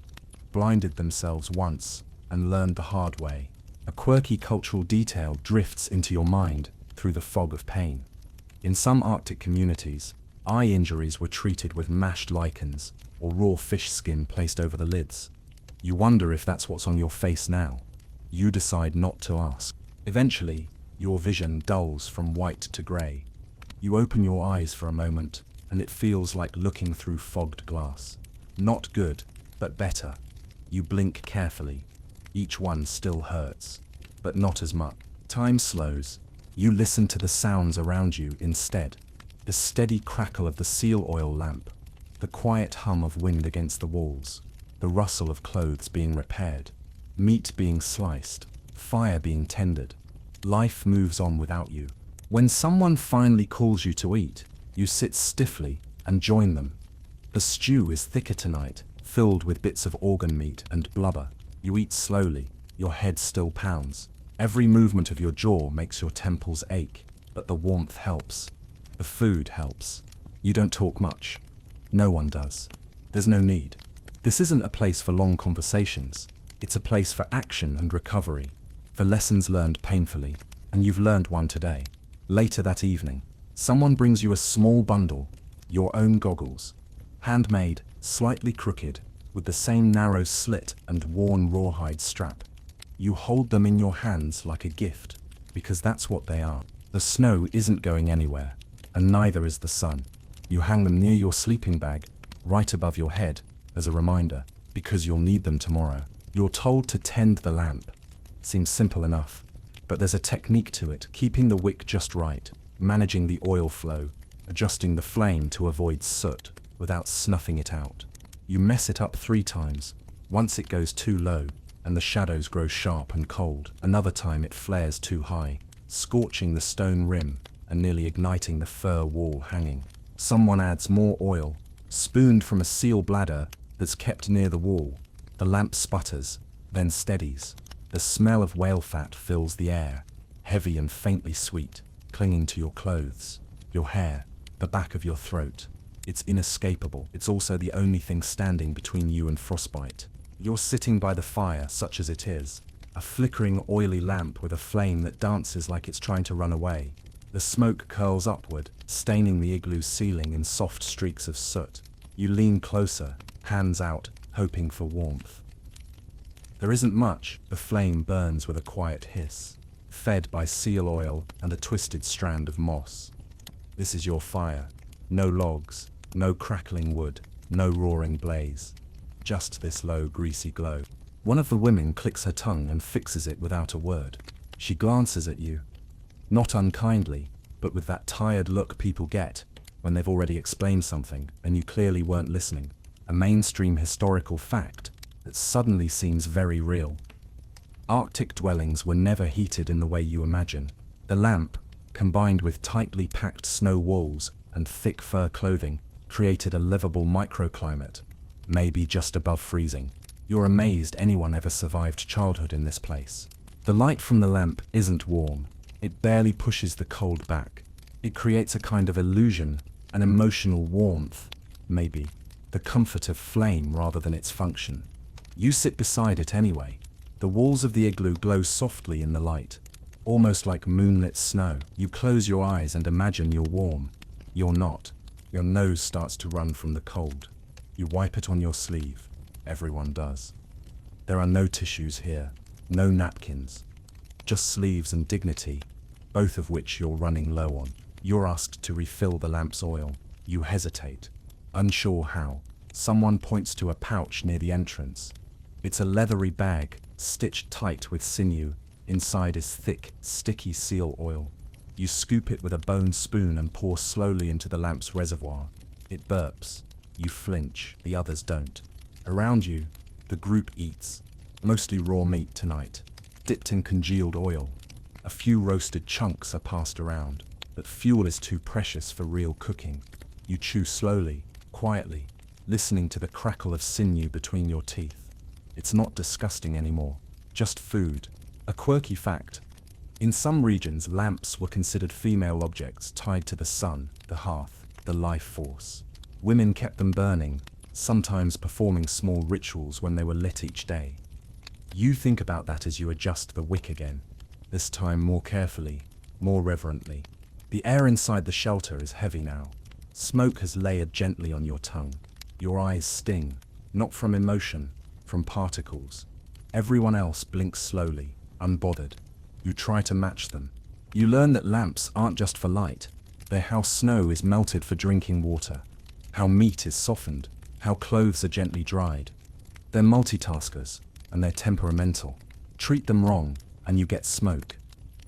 Blinded themselves once, and learned the hard way. A quirky cultural detail drifts into your mind through the fog of pain. In some Arctic communities, eye injuries were treated with mashed lichens or raw fish skin placed over the lids. You wonder if that's what's on your face now. You decide not to ask. Eventually, your vision dulls from white to grey. You open your eyes for a moment, and it feels like looking through fogged glass. Not good, but better. You blink carefully. Each one still hurts, but not as much. Time slows. You listen to the sounds around you instead. The steady crackle of the seal oil lamp, the quiet hum of wind against the walls, the rustle of clothes being repaired, meat being sliced, fire being tended. Life moves on without you. When someone finally calls you to eat, you sit stiffly and join them. The stew is thicker tonight, filled with bits of organ meat and blubber. You eat slowly, your head still pounds. Every movement of your jaw makes your temples ache, but the warmth helps. The food helps. You don't talk much. No one does. There's no need. This isn't a place for long conversations. It's a place for action and recovery, for lessons learned painfully, and you've learned one today. Later that evening, someone brings you a small bundle, your own goggles, handmade, slightly crooked, with the same narrow slit and worn rawhide strap. You hold them in your hands like a gift, because that's what they are. The snow isn't going anywhere, and neither is the sun. You hang them near your sleeping bag, right above your head, as a reminder, because you'll need them tomorrow. You're told to tend the lamp. Seems simple enough, but there's a technique to it, keeping the wick just right, managing the oil flow, adjusting the flame to avoid soot, without snuffing it out. You mess it up 3 times. Once it goes too low, and the shadows grow sharp and cold. Another time it flares too high, scorching the stone rim, and nearly igniting the fir wall hanging. Someone adds more oil, spooned from a seal bladder that's kept near the wall. The lamp sputters, then steadies. The smell of whale fat fills the air, heavy and faintly sweet, clinging to your clothes, your hair, the back of your throat. It's inescapable. It's also the only thing standing between you and frostbite. You're sitting by the fire, such as it is, a flickering oily lamp with a flame that dances like it's trying to run away. The smoke curls upward, staining the igloo's ceiling in soft streaks of soot. You lean closer, hands out, hoping for warmth. There isn't much. The flame burns with a quiet hiss, fed by seal oil and a twisted strand of moss. This is your fire. No logs, no crackling wood, no roaring blaze. Just this low, greasy glow. One of the women clicks her tongue and fixes it without a word. She glances at you, not unkindly, but with that tired look people get when they've already explained something and you clearly weren't listening. A mainstream historical fact that suddenly seems very real. Arctic dwellings were never heated in the way you imagine. The lamp, combined with tightly packed snow walls and thick fur clothing, created a livable microclimate, maybe just above freezing. You're amazed anyone ever survived childhood in this place. The light from the lamp isn't warm. It barely pushes the cold back. It creates a kind of illusion, an emotional warmth, maybe, the comfort of flame rather than its function. You sit beside it anyway. The walls of the igloo glow softly in the light, almost like moonlit snow. You close your eyes and imagine you're warm. You're not. Your nose starts to run from the cold. You wipe it on your sleeve. Everyone does. There are no tissues here, no napkins, just sleeves and dignity, both of which you're running low on. You're asked to refill the lamp's oil. You hesitate, unsure how. Someone points to a pouch near the entrance. It's a leathery bag, stitched tight with sinew. Inside is thick, sticky seal oil. You scoop it with a bone spoon and pour slowly into the lamp's reservoir. It burps. You flinch, the others don't. Around you, the group eats, mostly raw meat tonight, dipped in congealed oil. A few roasted chunks are passed around, but fuel is too precious for real cooking. You chew slowly, quietly, listening to the crackle of sinew between your teeth. It's not disgusting anymore, just food. A quirky fact: in some regions, lamps were considered female objects tied to the sun, the hearth, the life force. Women kept them burning, sometimes performing small rituals when they were lit each day. You think about that as you adjust the wick again, this time more carefully, more reverently. The air inside the shelter is heavy now. Smoke has layered gently on your tongue. Your eyes sting, not from emotion, from particles. Everyone else blinks slowly, unbothered. You try to match them. You learn that lamps aren't just for light. They're how snow is melted for drinking water, how meat is softened, how clothes are gently dried. They're multitaskers, and they're temperamental. Treat them wrong, and you get smoke,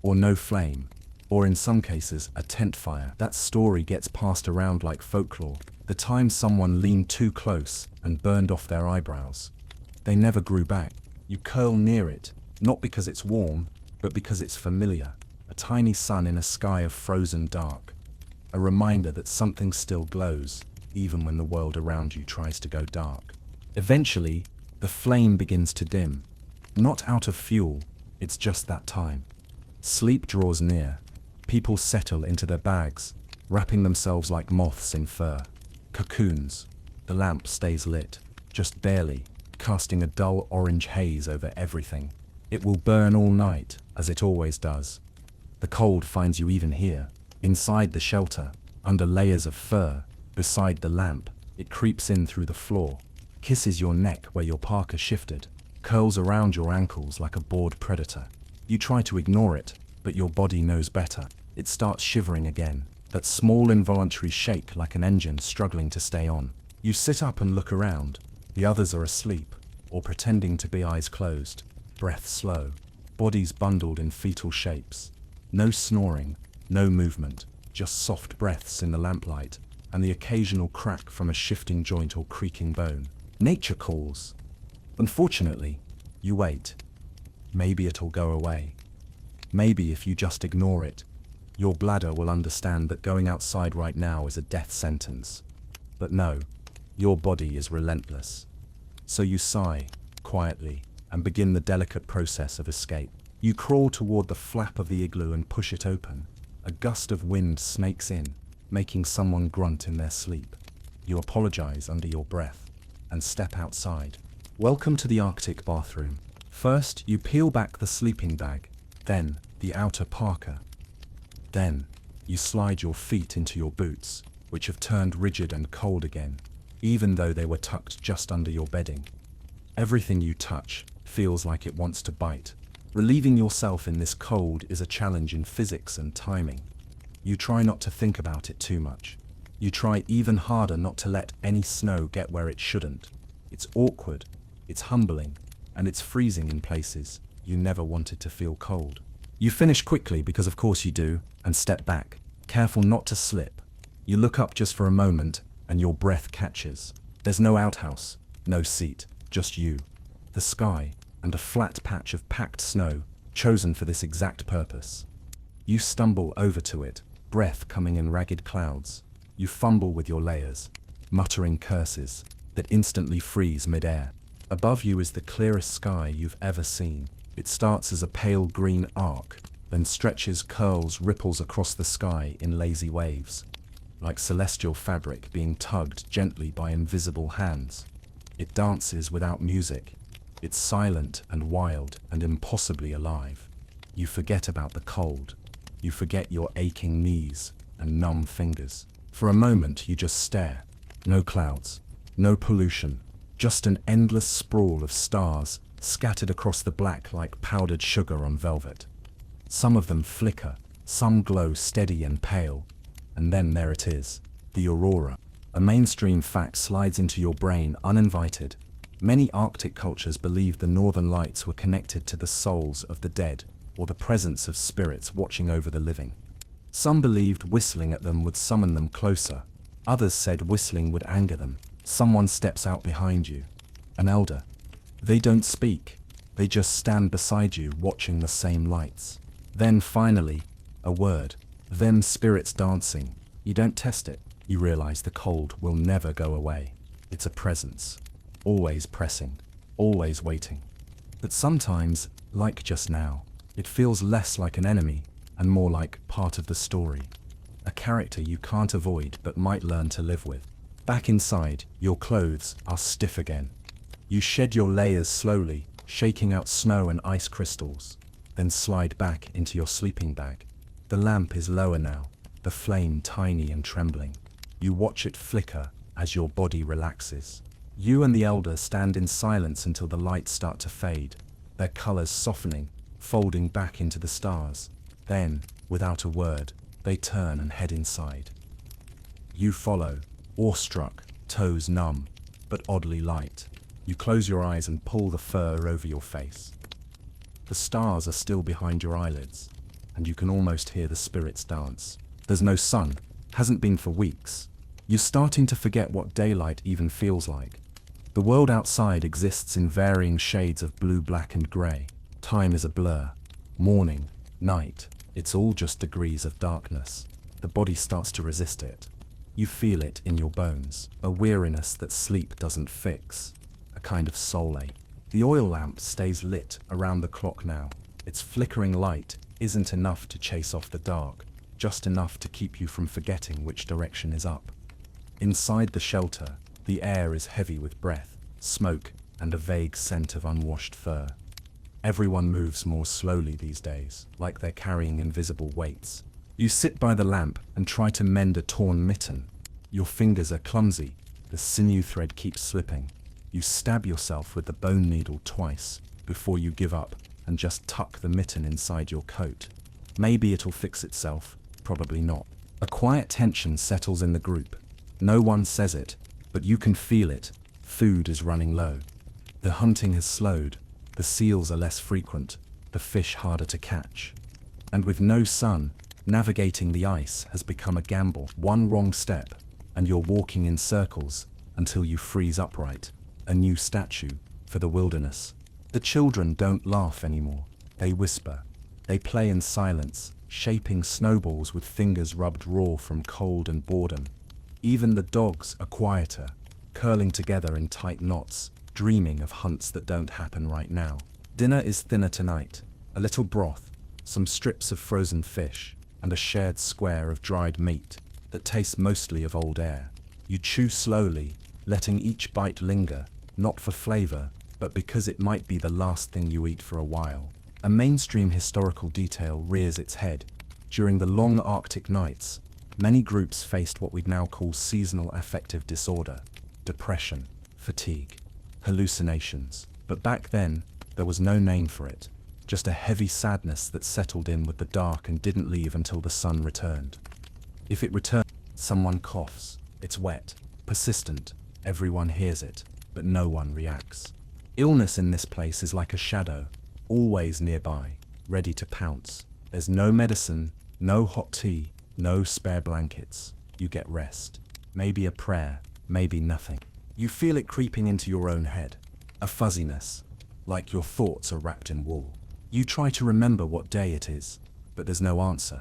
or no flame, or in some cases, a tent fire. That story gets passed around like folklore, the time someone leaned too close and burned off their eyebrows. They never grew back. You curl near it, not because it's warm, but because it's familiar. A tiny sun in a sky of frozen dark. A reminder that something still glows, even when the world around you tries to go dark. Eventually, the flame begins to dim. Not out of fuel, it's just that time. Sleep draws near. People settle into their bags, wrapping themselves like moths in fur. Cocoons. The lamp stays lit, just barely, casting a dull orange haze over everything. It will burn all night, as it always does. The cold finds you even here, inside the shelter, under layers of fur, beside the lamp. It creeps in through the floor, kisses your neck where your parka shifted, curls around your ankles like a bored predator. You try to ignore it, but your body knows better. It starts shivering again, that small involuntary shake like an engine struggling to stay on. You sit up and look around. The others are asleep, or pretending to be, eyes closed, breath slow, bodies bundled in fetal shapes. No snoring, no movement, just soft breaths in the lamplight, and the occasional crack from a shifting joint or creaking bone. Nature calls. Unfortunately, you wait. Maybe it'll go away. Maybe if you just ignore it, your bladder will understand that going outside right now is a death sentence. But no, your body is relentless. So you sigh, quietly, and begin the delicate process of escape. You crawl toward the flap of the igloo and push it open. A gust of wind snakes in, making someone grunt in their sleep. You apologize under your breath, and step outside. Welcome to the Arctic bathroom. First, you peel back the sleeping bag, then the outer parka. Then, you slide your feet into your boots, which have turned rigid and cold again, even though they were tucked just under your bedding. Everything you touch feels like it wants to bite. Relieving yourself in this cold is a challenge in physics and timing. You try not to think about it too much. You try even harder not to let any snow get where it shouldn't. It's awkward, it's humbling, and it's freezing in places you never wanted to feel cold. You finish quickly because of course you do, and step back, careful not to slip. You look up just for a moment, and your breath catches. There's no outhouse, no seat, just you, the sky, and a flat patch of packed snow, chosen for this exact purpose. You stumble over to it, breath coming in ragged clouds. You fumble with your layers, muttering curses that instantly freeze mid-air. Above you is the clearest sky you've ever seen. It starts as a pale green arc, then stretches, curls, ripples across the sky in lazy waves, like celestial fabric being tugged gently by invisible hands. It dances without music. It's silent and wild and impossibly alive. You forget about the cold. You forget your aching knees and numb fingers. For a moment, you just stare. No clouds, no pollution, just an endless sprawl of stars scattered across the black like powdered sugar on velvet. Some of them flicker, some glow steady and pale, and then there it is, the aurora. A mainstream fact slides into your brain uninvited. Many Arctic cultures believed the northern lights were connected to the souls of the dead, or the presence of spirits watching over the living. Some believed whistling at them would summon them closer. Others said whistling would anger them. Someone steps out behind you. An elder. They don't speak. They just stand beside you, watching the same lights. Then finally, a word. Them spirits dancing. You don't test it. You realize the cold will never go away. It's a presence. Always pressing. Always waiting. But sometimes, like just now, it feels less like an enemy and more like part of the story. A character you can't avoid but might learn to live with. Back inside, your clothes are stiff again. You shed your layers slowly, shaking out snow and ice crystals, then slide back into your sleeping bag. The lamp is lower now, the flame tiny and trembling. You watch it flicker as your body relaxes. You and the elder stand in silence until the lights start to fade, their colors softening, folding back into the stars. Then, without a word, they turn and head inside. You follow, awestruck, toes numb, but oddly light. You close your eyes and pull the fur over your face. The stars are still behind your eyelids, and you can almost hear the spirits dance. There's no sun, hasn't been for weeks. You're starting to forget what daylight even feels like. The world outside exists in varying shades of blue, black, and grey. Time is a blur. Morning, night, it's all just degrees of darkness. The body starts to resist it. You feel it in your bones, a weariness that sleep doesn't fix, a kind of soul ache. The oil lamp stays lit around the clock now. Its flickering light isn't enough to chase off the dark. just enough to keep you from forgetting which direction is up. Inside the shelter, the air is heavy with breath, smoke, and a vague scent of unwashed fur. Everyone moves more slowly these days, like they're carrying invisible weights. You sit by the lamp and try to mend a torn mitten. Your fingers are clumsy, the sinew thread keeps slipping. You stab yourself with the bone needle twice before you give up and just tuck the mitten inside your coat. Maybe it'll fix itself, probably not. A quiet tension settles in the group. No one says it, but you can feel it. Food is running low. The hunting has slowed, the seals are less frequent, the fish harder to catch. And with no sun, navigating the ice has become a gamble. One wrong step, and you're walking in circles until you freeze upright, a new statue for the wilderness. The children don't laugh anymore, they whisper. They play in silence, shaping snowballs with fingers rubbed raw from cold and boredom. Even the dogs are quieter, curling together in tight knots, dreaming of hunts that don't happen right now. Dinner is thinner tonight, a little broth, some strips of frozen fish, and a shared square of dried meat that tastes mostly of old air. You chew slowly, letting each bite linger, not for flavor, but because it might be the last thing you eat for a while. A mainstream historical detail rears its head. During the long Arctic nights, many groups faced what we'd now call seasonal affective disorder, depression, fatigue, hallucinations. But back then, there was no name for it, just a heavy sadness that settled in with the dark and didn't leave until the sun returned. If it returned, someone coughs. It's wet, persistent, everyone hears it, but no one reacts. Illness in this place is like a shadow, always nearby, ready to pounce. There's no medicine, no hot tea, no spare blankets. You get rest. Maybe a prayer, maybe nothing. You feel it creeping into your own head. A fuzziness, like your thoughts are wrapped in wool. You try to remember what day it is, but there's no answer.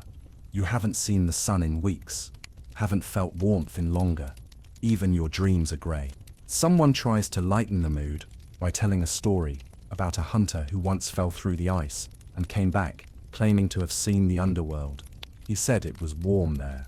You haven't seen the sun in weeks, haven't felt warmth in longer. Even your dreams are grey. Someone tries to lighten the mood by telling a story about a hunter who once fell through the ice and came back, claiming to have seen the underworld. He said it was warm there.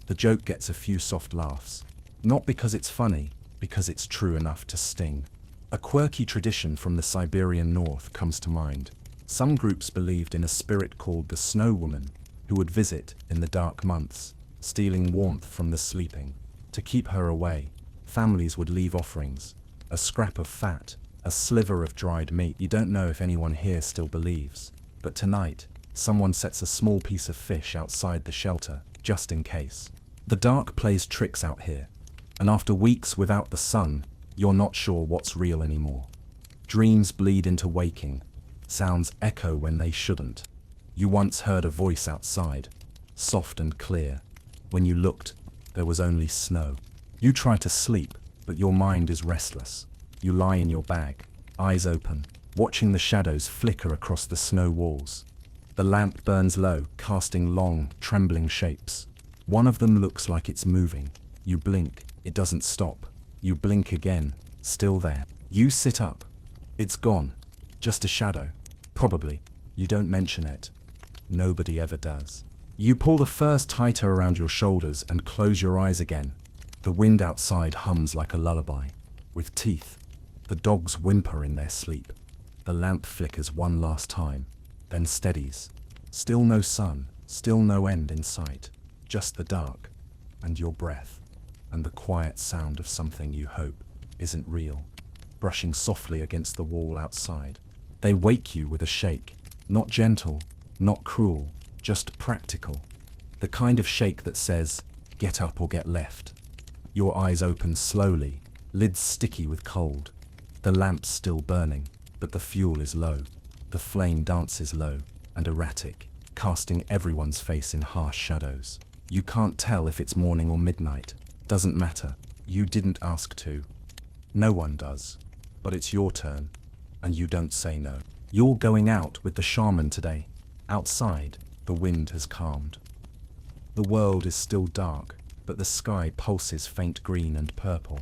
The joke gets a few soft laughs, not because it's funny, because it's true enough to sting. A quirky tradition from the Siberian north comes to mind. Some groups believed in a spirit called the Snow Woman, who would visit in the dark months, stealing warmth from the sleeping. To keep her away, families would leave offerings, a scrap of fat, a sliver of dried meat. You don't know if anyone here still believes, but tonight, someone sets a small piece of fish outside the shelter, just in case. The dark plays tricks out here, and after weeks without the sun, you're not sure what's real anymore. Dreams bleed into waking, sounds echo when they shouldn't. You once heard a voice outside, soft and clear. When you looked, there was only snow. You try to sleep, but your mind is restless. You lie in your bag, eyes open, watching the shadows flicker across the snow walls. The lamp burns low, casting long, trembling shapes. One of them looks like it's moving. You blink, it doesn't stop. You blink again, still there. You sit up. It's gone. Just a shadow. Probably. You don't mention it. Nobody ever does. You pull the furs tighter around your shoulders and close your eyes again. The wind outside hums like a lullaby. With teeth, the dogs whimper in their sleep. The lamp flickers one last time, then steadies. Still no sun, still no end in sight. Just the dark, and your breath, and the quiet sound of something you hope isn't real, brushing softly against the wall outside. They wake you with a shake, not gentle, not cruel, just practical. The kind of shake that says, get up or get left. Your eyes open slowly, lids sticky with cold. The lamp's still burning, but the fuel is low. The flame dances low and erratic, casting everyone's face in harsh shadows. You can't tell if it's morning or midnight. Doesn't matter. You didn't ask to. No one does. But it's your turn, and you don't say no. You're going out with the shaman today. Outside, the wind has calmed. The world is still dark, but the sky pulses faint green and purple.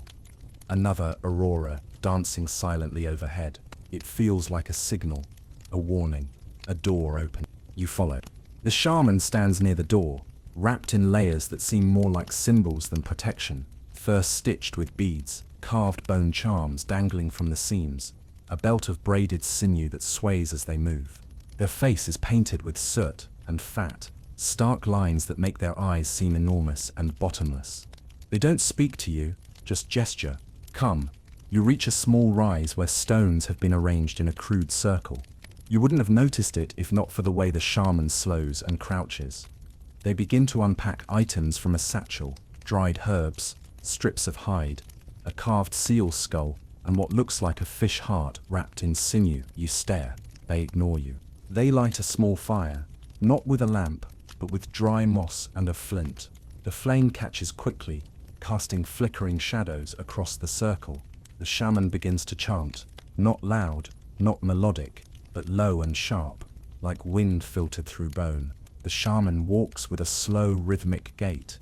Another aurora dancing silently overhead. It feels like a signal, a warning, a door open. You follow. The shaman stands near the door, wrapped in layers that seem more like symbols than protection, fur stitched with beads, carved bone charms dangling from the seams, a belt of braided sinew that sways as they move. Their face is painted with soot and fat, stark lines that make their eyes seem enormous and bottomless. They don't speak to you, just gesture. Come. You reach a small rise where stones have been arranged in a crude circle. You wouldn't have noticed it if not for the way the shaman slows and crouches. They begin to unpack items from a satchel, dried herbs, strips of hide, a carved seal skull, and what looks like a fish heart wrapped in sinew. You stare. They ignore you. They light a small fire, not with a lamp, but with dry moss and a flint. The flame catches quickly, casting flickering shadows across the circle. The shaman begins to chant, not loud, not melodic, but low and sharp, like wind filtered through bone. The shaman walks with a slow, rhythmic gait.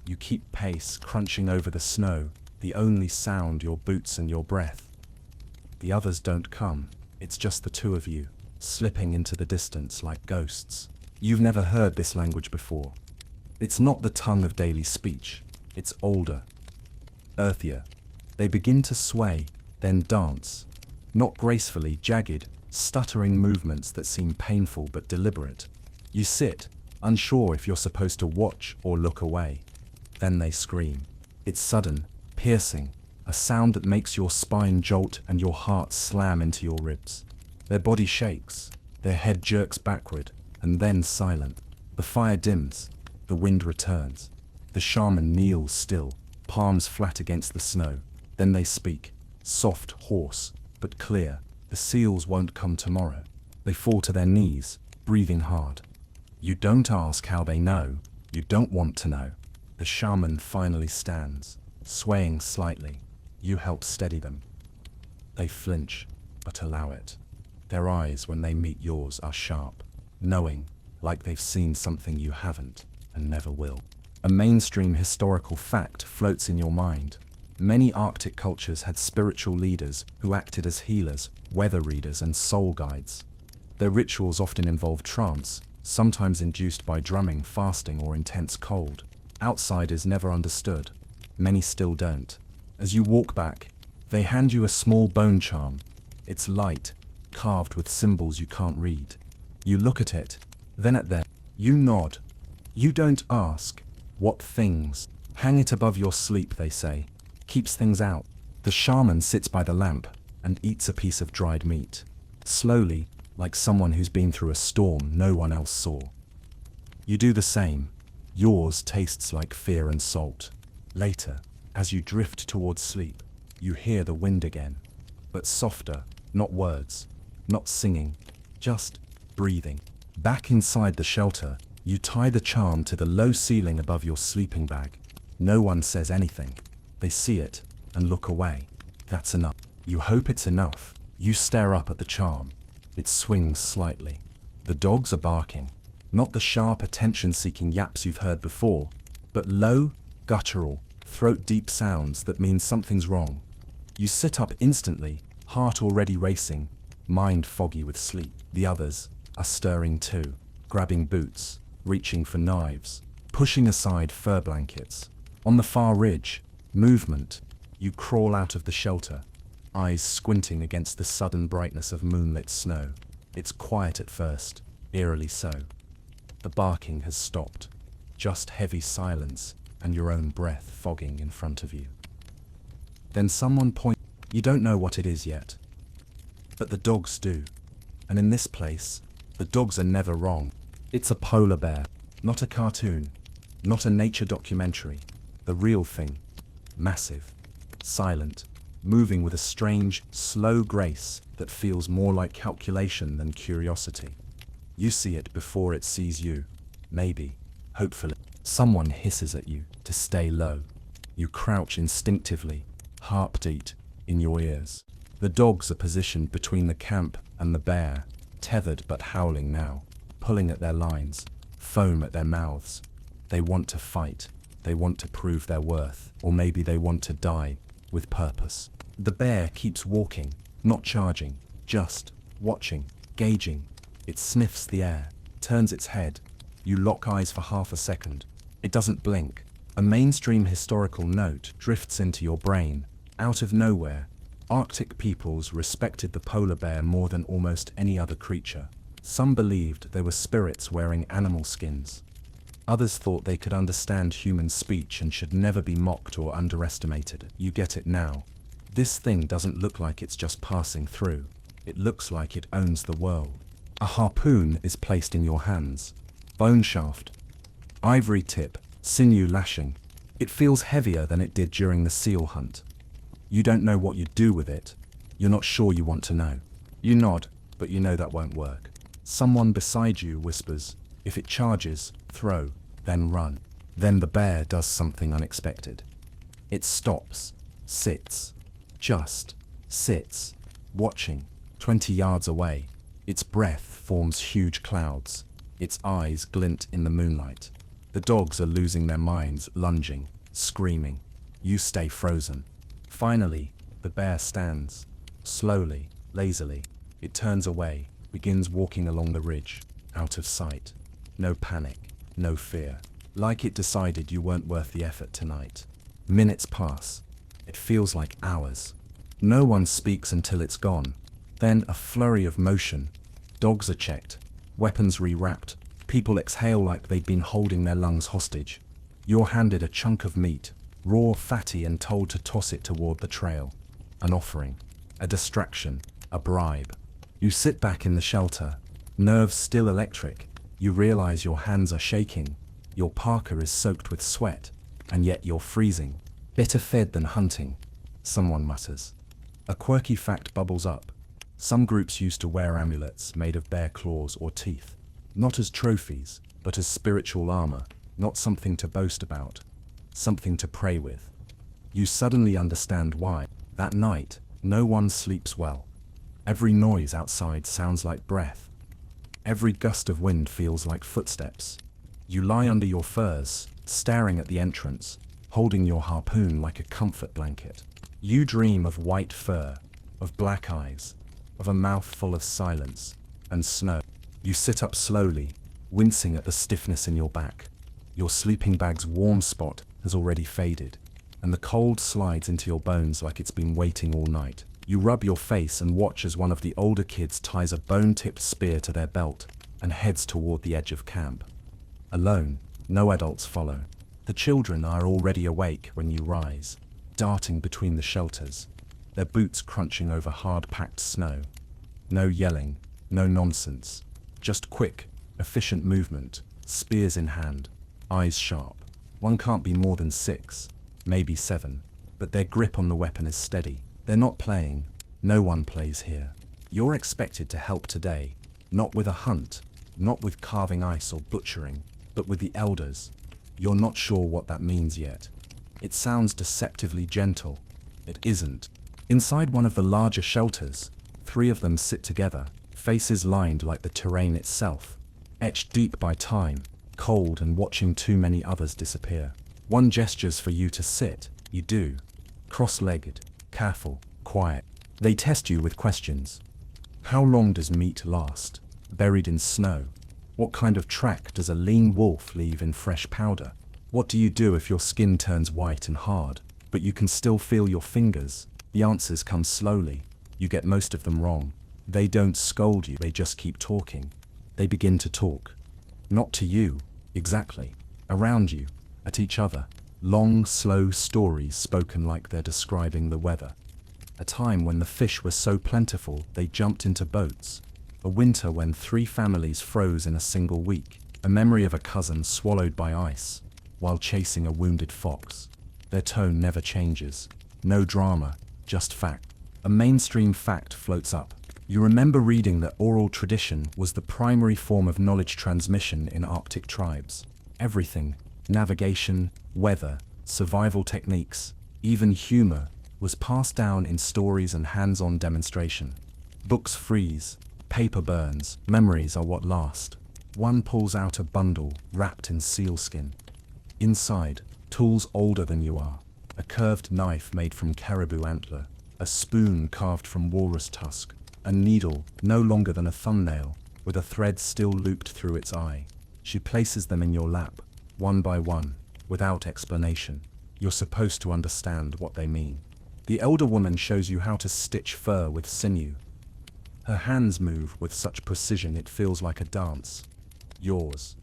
You keep pace, crunching over the snow, the only sound your boots and your breath. The others don't come. It's just the two of you, slipping into the distance like ghosts. You've never heard this language before. It's not the tongue of daily speech. It's older, earthier. They begin to sway, then dance. Not gracefully, jagged, stuttering movements that seem painful but deliberate. You sit, unsure if you're supposed to watch or look away. Then they scream. It's sudden, piercing, a sound that makes your spine jolt and your heart slam into your ribs. Their body shakes, their head jerks backward, and then silent. The fire dims, the wind returns. The shaman kneels still, palms flat against the snow. Then they speak, soft, hoarse, but clear. The seals won't come tomorrow. They fall to their knees, breathing hard. You don't ask how they know. You don't want to know. The shaman finally stands, swaying slightly. You help steady them. They flinch, but allow it. Their eyes, when they meet yours, are sharp, knowing, like they've seen something you haven't and never will. A mainstream historical fact floats in your mind. Many Arctic cultures had spiritual leaders who acted as healers, weather readers, and soul guides. Their rituals often involved trance, sometimes induced by drumming, fasting, or intense cold. Outsiders never understood. Many still don't. As you walk back, they hand you a small bone charm. It's light, carved with symbols you can't read. You look at it, then at them. You nod. You don't ask. What things? Hang it above your sleep, they say. Keeps things out. The shaman sits by the lamp and eats a piece of dried meat. Slowly, like someone who's been through a storm no one else saw. You do the same. Yours tastes like fear and salt. Later, as you drift towards sleep, you hear the wind again. But softer, not words, not singing, just breathing. Back inside the shelter, you tie the charm to the low ceiling above your sleeping bag. No one says anything. They see it and look away. That's enough. You hope it's enough. You stare up at the charm. It swings slightly. The dogs are barking. Not the sharp, attention-seeking yaps you've heard before, but low, guttural, throat-deep sounds that mean something's wrong. You sit up instantly, heart already racing, mind foggy with sleep. The others are stirring too, grabbing boots, reaching for knives, pushing aside fur blankets. On the far ridge, movement. You crawl out of the shelter, eyes squinting against the sudden brightness of moonlit snow. It's quiet at first, eerily so. The barking has stopped, just heavy silence and your own breath fogging in front of you. Then someone points. You don't know what it is yet, but the dogs do. And in this place, the dogs are never wrong. It's a polar bear, not a cartoon, not a nature documentary. The real thing. Massive, silent, moving with a strange, slow grace that feels more like calculation than curiosity. You see it before it sees you. Maybe, hopefully. Someone hisses at you to stay low. You crouch instinctively, heartbeat in your ears. The dogs are positioned between the camp and the bear, tethered but howling now, pulling at their lines, foam at their mouths. They want to fight. They want to prove their worth, or maybe they want to die with purpose. The bear keeps walking, not charging, just watching, gauging. It sniffs the air, turns its head, You lock eyes for half a second. It doesn't blink. A mainstream historical note drifts into your brain, out of nowhere. Arctic peoples respected the polar bear more than almost any other creature. Some believed they were spirits wearing animal skins. Others thought they could understand human speech and should never be mocked or underestimated. You get it now. This thing doesn't look like it's just passing through. It looks like it owns the world. A harpoon is placed in your hands. Bone shaft. Ivory tip. Sinew lashing. It feels heavier than it did during the seal hunt. You don't know what you'd do with it. You're not sure you want to know. You nod, but you know that won't work. Someone beside you whispers, if it charges, throw, then run. Then the bear does something unexpected. It stops, sits, just sits, watching. 20 yards away, its breath forms huge clouds. Its eyes glint in the moonlight. The dogs are losing their minds, lunging, screaming. You stay frozen. Finally, the bear stands. Slowly, lazily. It turns away, begins walking along the ridge, out of sight. No panic, no fear. Like it decided you weren't worth the effort tonight. Minutes pass. It feels like hours. No one speaks until it's gone. Then a flurry of motion. Dogs are checked. Weapons rewrapped. People exhale like they'd been holding their lungs hostage. You're handed a chunk of meat, raw, fatty, and told to toss it toward the trail. An offering. A distraction. A bribe. You sit back in the shelter, nerves still electric. You realize your hands are shaking. Your parka is soaked with sweat, and yet you're freezing. Better fed than hunting, someone mutters. A quirky fact bubbles up. Some groups used to wear amulets made of bear claws or teeth. Not as trophies, but as spiritual armor, not something to boast about, something to pray with. You suddenly understand why. That night, no one sleeps well. Every noise outside sounds like breath. Every gust of wind feels like footsteps. You lie under your furs, staring at the entrance, holding your harpoon like a comfort blanket. You dream of white fur, of black eyes, of a mouth full of silence and snow. You sit up slowly, wincing at the stiffness in your back. Your sleeping bag's warm spot has already faded, and the cold slides into your bones like it's been waiting all night. You rub your face and watch as one of the older kids ties a bone-tipped spear to their belt and heads toward the edge of camp. Alone, no adults follow. The children are already awake when you rise, darting between the shelters, their boots crunching over hard-packed snow. No yelling, no nonsense. Just quick, efficient movement, spears in hand, eyes sharp. One can't be more than 6, maybe 7, but their grip on the weapon is steady. They're not playing. No one plays here. You're expected to help today, not with a hunt, not with carving ice or butchering, but with the elders. You're not sure what that means yet. It sounds deceptively gentle. It isn't. Inside one of the larger shelters, 3 of them sit together, faces lined like the terrain itself, etched deep by time, cold and watching too many others disappear. One gestures for you to sit. You do. Cross-legged, careful, quiet. They test you with questions. How long does meat last, buried in snow? What kind of track does a lean wolf leave in fresh powder? What do you do if your skin turns white and hard, but you can still feel your fingers? The answers come slowly. You get most of them wrong. They don't scold you, they just keep talking. They begin to talk. Not to you, exactly. Around you, at each other. Long, slow stories spoken like they're describing the weather. A time when the fish were so plentiful they jumped into boats. A winter when 3 families froze in a single week. A memory of a cousin swallowed by ice while chasing a wounded fox. Their tone never changes. No drama, just fact. A mainstream fact floats up. You remember reading that oral tradition was the primary form of knowledge transmission in Arctic tribes. Everything, navigation, weather, survival techniques, even humor, was passed down in stories and hands-on demonstration. Books freeze, paper burns, memories are what last. One pulls out a bundle wrapped in sealskin. Inside, tools older than you are. A curved knife made from caribou antler, a spoon carved from walrus tusk, a needle no longer than a thumbnail, with a thread still looped through its eye. She places them in your lap, one by one, without explanation. You're supposed to understand what they mean. The elder woman shows you how to stitch fur with sinew. Her hands move with such precision it feels like a dance. Yours.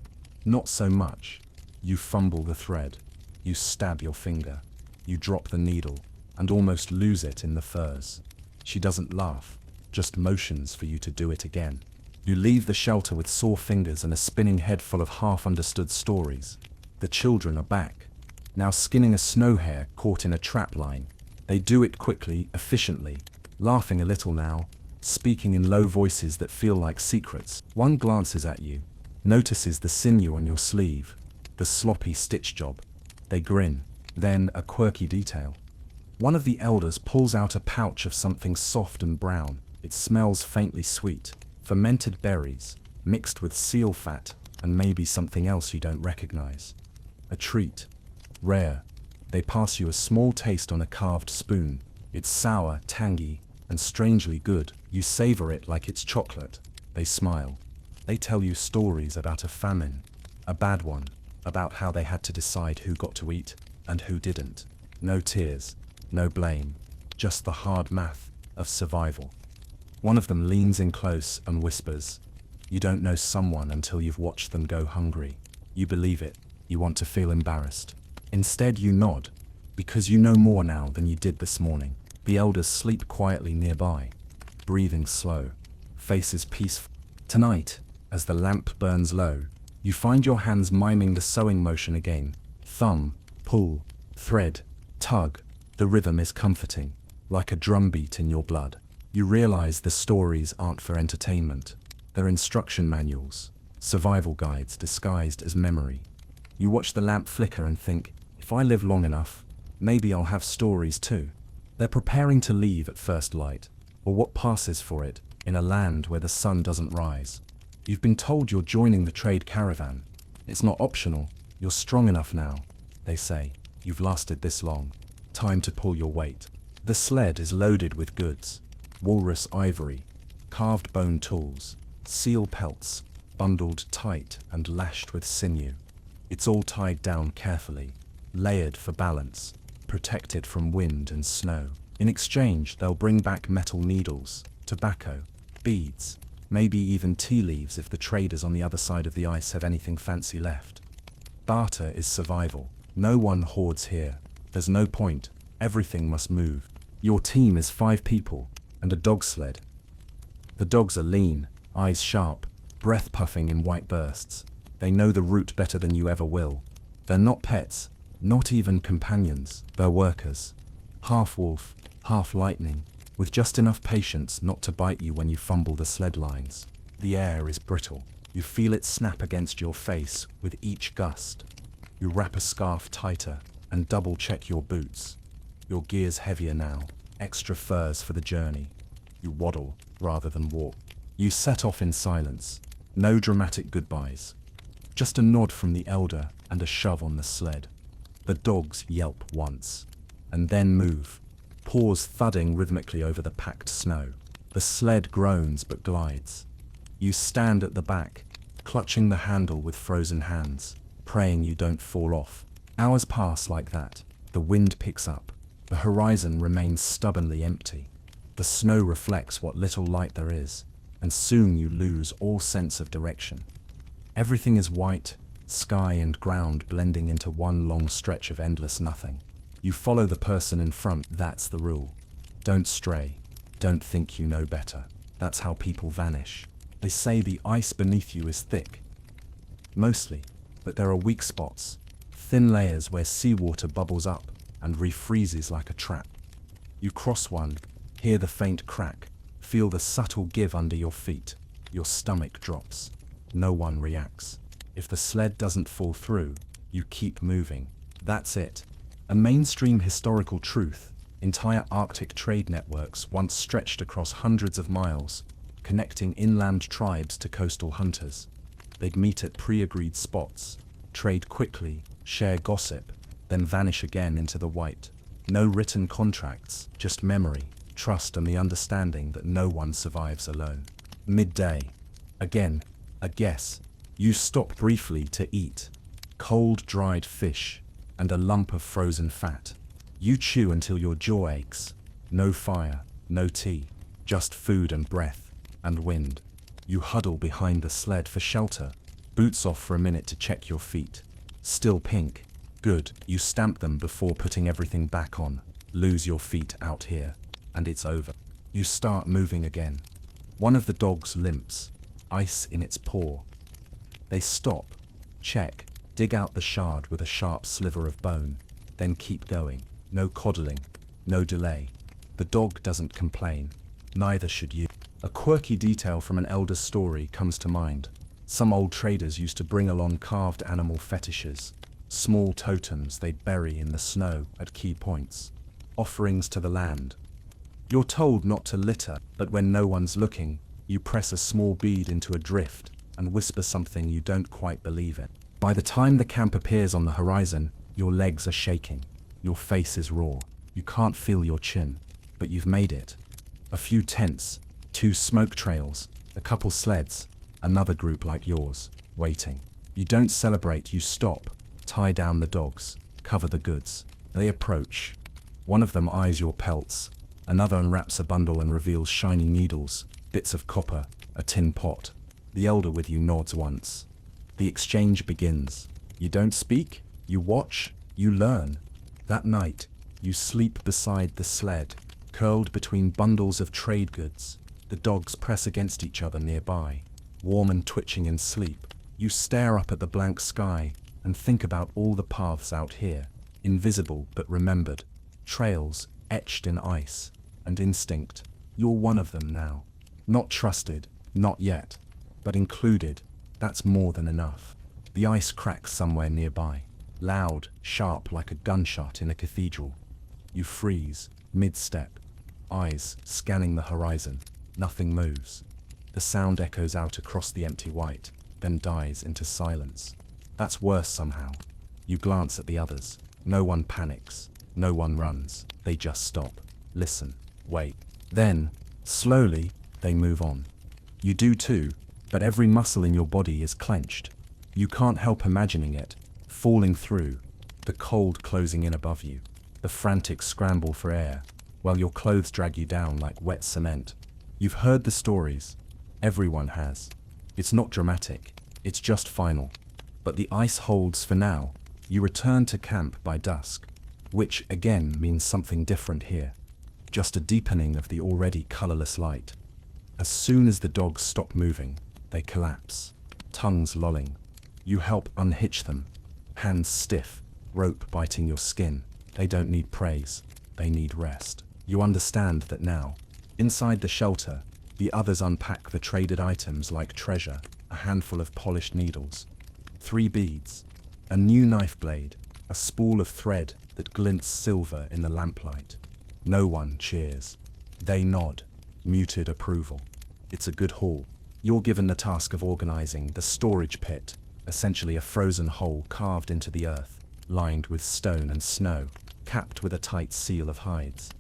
Not so much. You fumble the thread. You stab your finger. You drop the needle, and almost lose it in the furs. She doesn't laugh, just motions for you to do it again. You leave the shelter with sore fingers and a spinning head full of half-understood stories. The children are back, now skinning a snow hare caught in a trap line. They do it quickly, efficiently, laughing a little now, speaking in low voices that feel like secrets. One glances at you, notices the sinew on your sleeve, the sloppy stitch job. They grin, then a quirky detail. One of the elders pulls out a pouch of something soft and brown. It smells faintly sweet. Fermented berries, mixed with seal fat, and maybe something else you don't recognize. A treat. Rare. They pass you a small taste on a carved spoon. It's sour, tangy, and strangely good. You savor it like it's chocolate. They smile. They tell you stories about a famine. A bad one. About how they had to decide who got to eat, and who didn't. No tears. No blame. Just the hard math of survival. One of them leans in close and whispers, "You don't know someone until you've watched them go hungry." You believe it. You want to feel embarrassed. Instead you nod, because you know more now than you did this morning. The elders sleep quietly nearby, breathing slow, faces peaceful. Tonight, as the lamp burns low, you find your hands miming the sewing motion again. Thumb, pull, thread, tug. The rhythm is comforting, like a drumbeat in your blood. You realize the stories aren't for entertainment. They're instruction manuals, survival guides disguised as memory. You watch the lamp flicker and think, if I live long enough, maybe I'll have stories too. They're preparing to leave at first light, or what passes for it, in a land where the sun doesn't rise. You've been told you're joining the trade caravan. It's not optional. You're strong enough now, they say. You've lasted this long. Time to pull your weight. The sled is loaded with goods. Walrus ivory, carved bone tools, seal pelts, bundled tight and lashed with sinew. It's all tied down carefully, layered for balance, protected from wind and snow. In exchange, they'll bring back metal needles, tobacco, beads, maybe even tea leaves if the traders on the other side of the ice have anything fancy left. Barter is survival. No one hoards here. There's no point. Everything must move. Your team is 5 people, and a dog sled. The dogs are lean, eyes sharp, breath puffing in white bursts. They know the route better than you ever will. They're not pets, not even companions. They're workers. Half wolf, half lightning, with just enough patience not to bite you when you fumble the sled lines. The air is brittle. You feel it snap against your face with each gust. You wrap a scarf tighter and double-check your boots. Your gear's heavier now. Extra furs for the journey. You waddle rather than walk. You set off in silence. No dramatic goodbyes. Just a nod from the elder and a shove on the sled. The dogs yelp once, and then move, paws thudding rhythmically over the packed snow. The sled groans but glides. You stand at the back, clutching the handle with frozen hands, praying you don't fall off. Hours pass like that. The wind picks up. The horizon remains stubbornly empty. The snow reflects what little light there is, and soon you lose all sense of direction. Everything is white, sky and ground blending into one long stretch of endless nothing. You follow the person in front. That's the rule. Don't stray. Don't think you know better. That's how people vanish. They say the ice beneath you is thick. Mostly, but there are weak spots, thin layers where seawater bubbles up and refreezes like a trap. You cross one, hear the faint crack, feel the subtle give under your feet. Your stomach drops. No one reacts. If the sled doesn't fall through, you keep moving. That's it. A mainstream historical truth. Entire Arctic trade networks once stretched across hundreds of miles, connecting inland tribes to coastal hunters. They'd meet at pre-agreed spots, trade quickly, share gossip, then vanish again into the white. No written contracts, just memory, trust and the understanding that no one survives alone. Midday. Again, a guess. You stop briefly to eat. Cold dried fish and a lump of frozen fat. You chew until your jaw aches. No fire, no tea, just food and breath and wind. You huddle behind the sled for shelter. Boots off for a minute to check your feet. Still pink. Good. You stamp them before putting everything back on. Lose your feet out here, and it's over. You start moving again. One of the dogs limps, ice in its paw. They stop, check, dig out the shard with a sharp sliver of bone, then keep going. No coddling, no delay. The dog doesn't complain. Neither should you. A quirky detail from an elder's story comes to mind. Some old traders used to bring along carved animal fetishes, small totems they'd bury in the snow at key points, offerings to the land. You're told not to litter, but when no one's looking, you press a small bead into a drift and whisper something you don't quite believe in. By the time the camp appears on the horizon, your legs are shaking. Your face is raw. You can't feel your chin, but you've made it. A few tents, 2 smoke trails, a couple sleds, another group like yours, waiting. You don't celebrate, you stop, tie down the dogs, cover the goods. They approach. One of them eyes your pelts, another unwraps a bundle and reveals shiny needles, bits of copper, a tin pot. The elder with you nods once. The exchange begins. You don't speak, you watch, you learn. That night, you sleep beside the sled, curled between bundles of trade goods. The dogs press against each other nearby, warm and twitching in sleep. You stare up at the blank sky and think about all the paths out here, invisible but remembered, trails etched in ice, and instinct. You're one of them now. Not trusted, not yet, but included. That's more than enough. The ice cracks somewhere nearby, loud, sharp like a gunshot in a cathedral. You freeze, mid-step, eyes scanning the horizon. Nothing moves. The sound echoes out across the empty white, then dies into silence. That's worse somehow. You glance at the others. No one panics. No one runs. They just stop, listen, wait. Then, slowly, they move on. You do too, but every muscle in your body is clenched. You can't help imagining it, falling through, the cold closing in above you, the frantic scramble for air, while your clothes drag you down like wet cement. You've heard the stories. Everyone has. It's not dramatic, it's just final. But the ice holds for now. You return to camp by dusk, which again means something different here. Just a deepening of the already colorless light. As soon as the dogs stop moving, they collapse, tongues lolling. You help unhitch them, hands stiff, rope biting your skin. They don't need praise, they need rest. You understand that now. Inside the shelter, the others unpack the traded items like treasure, a handful of polished needles, 3 beads, a new knife blade, a spool of thread that glints silver in the lamplight. No one cheers. They nod, muted approval. It's a good haul. You're given the task of organizing the storage pit, essentially a frozen hole carved into the earth, lined with stone and snow, capped with a tight seal of hides.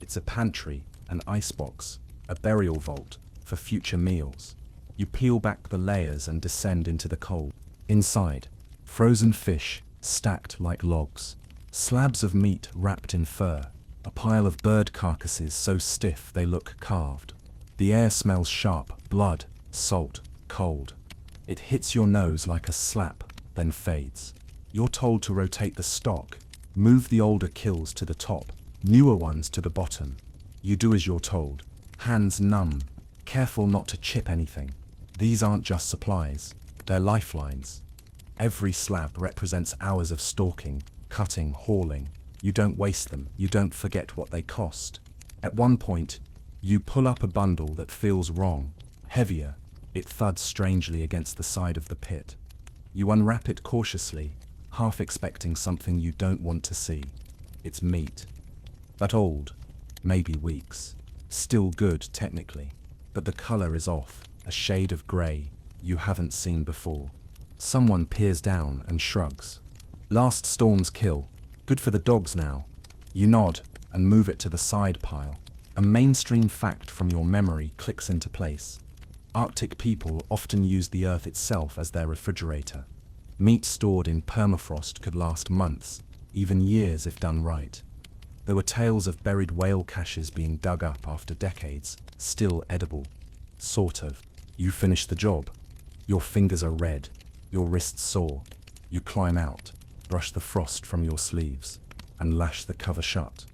It's a pantry, an icebox, a burial vault for future meals. You peel back the layers and descend into the cold. Inside, frozen fish stacked like logs, slabs of meat wrapped in fur, a pile of bird carcasses so stiff they look carved. The air smells sharp, blood, salt, cold. It hits your nose like a slap, then fades. You're told to rotate the stock, move the older kills to the top, newer ones to the bottom. You do as you're told, hands numb, careful not to chip anything. These aren't just supplies, they're lifelines. Every slab represents hours of stalking, cutting, hauling. You don't waste them, you don't forget what they cost. At one point, you pull up a bundle that feels wrong, heavier. It thuds strangely against the side of the pit. You unwrap it cautiously, half expecting something you don't want to see. It's meat. But old, maybe weeks. Still good technically, but the color is off, a shade of gray you haven't seen before. Someone peers down and shrugs. Last storm's kill. Good for the dogs now. You nod and move it to the side pile. A mainstream fact from your memory clicks into place. Arctic people often use the earth itself as their refrigerator. Meat stored in permafrost could last months, even years if done right. There were tales of buried whale caches being dug up after decades, still edible. Sort of. You finish the job. Your fingers are red, your wrists sore. You climb out, brush the frost from your sleeves, and lash the cover shut.